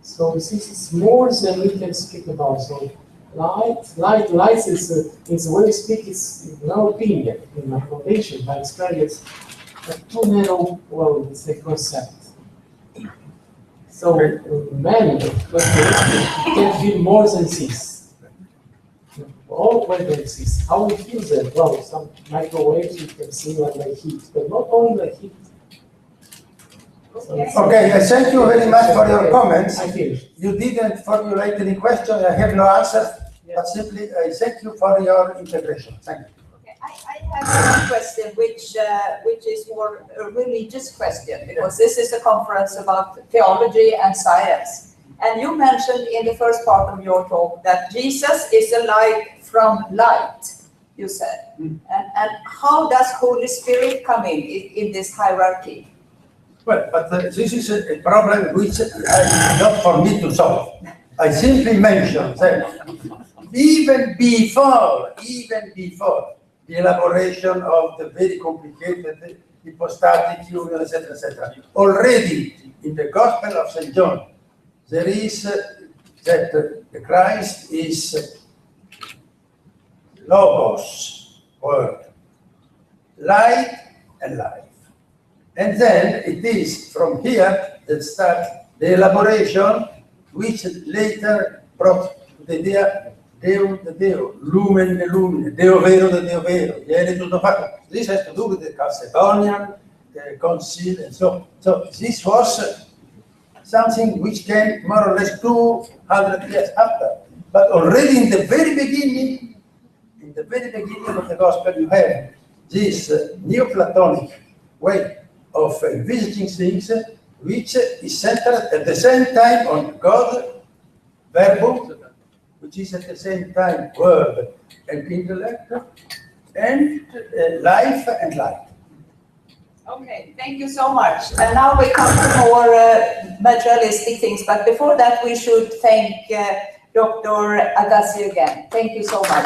So this is more than we can speak about. So light is the way we speak, is no opinion, in my foundation, by experience, a too narrow, well, let's say, concept. So man can feel more than this. All frequencies, how we feel them? Well, some microwaves you can see like heat, but not only like heat. Okay, I thank you very much for your comments. I finished. You didn't formulate any question, I have no answer, but simply I thank you for your integration. Thank you. Okay, I have one question, which is more a religious question, because this is a conference about theology and science. And you mentioned in the first part of your talk that Jesus is a light from light, you said. And how does Holy Spirit come in this hierarchy? Well, but this is a problem which is not for me to solve. I simply mentioned that even before the elaboration of the very complicated hypostatic union, etc., already in the Gospel of St. John, there is that the Christ is Logos, word, light and life. And then it is from here that starts the elaboration, which later brought the idea Deum de Deo, Lumen de Lumine, Deo Vero de Deo Vero, Iere tutto fatto. This has to do with the Chalcedonian, the Concile, and so on. So this was something which came more or less 200 years after. But already in the very beginning of the Gospel, you have this Neoplatonic way of visiting things, which is centered at the same time on God verbum, which is at the same time word and intellect, and life and light. Okay, thank you so much. And now we come to more materialistic things, but before that we should thank Dr. Agassi again. Thank you so much.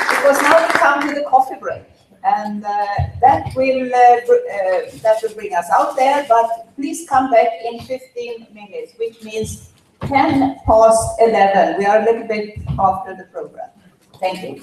Because now we come to the coffee break, and that will bring us out there, but please come back in 15 minutes, which means 10 past 11. We are a little bit after the program. Thank you.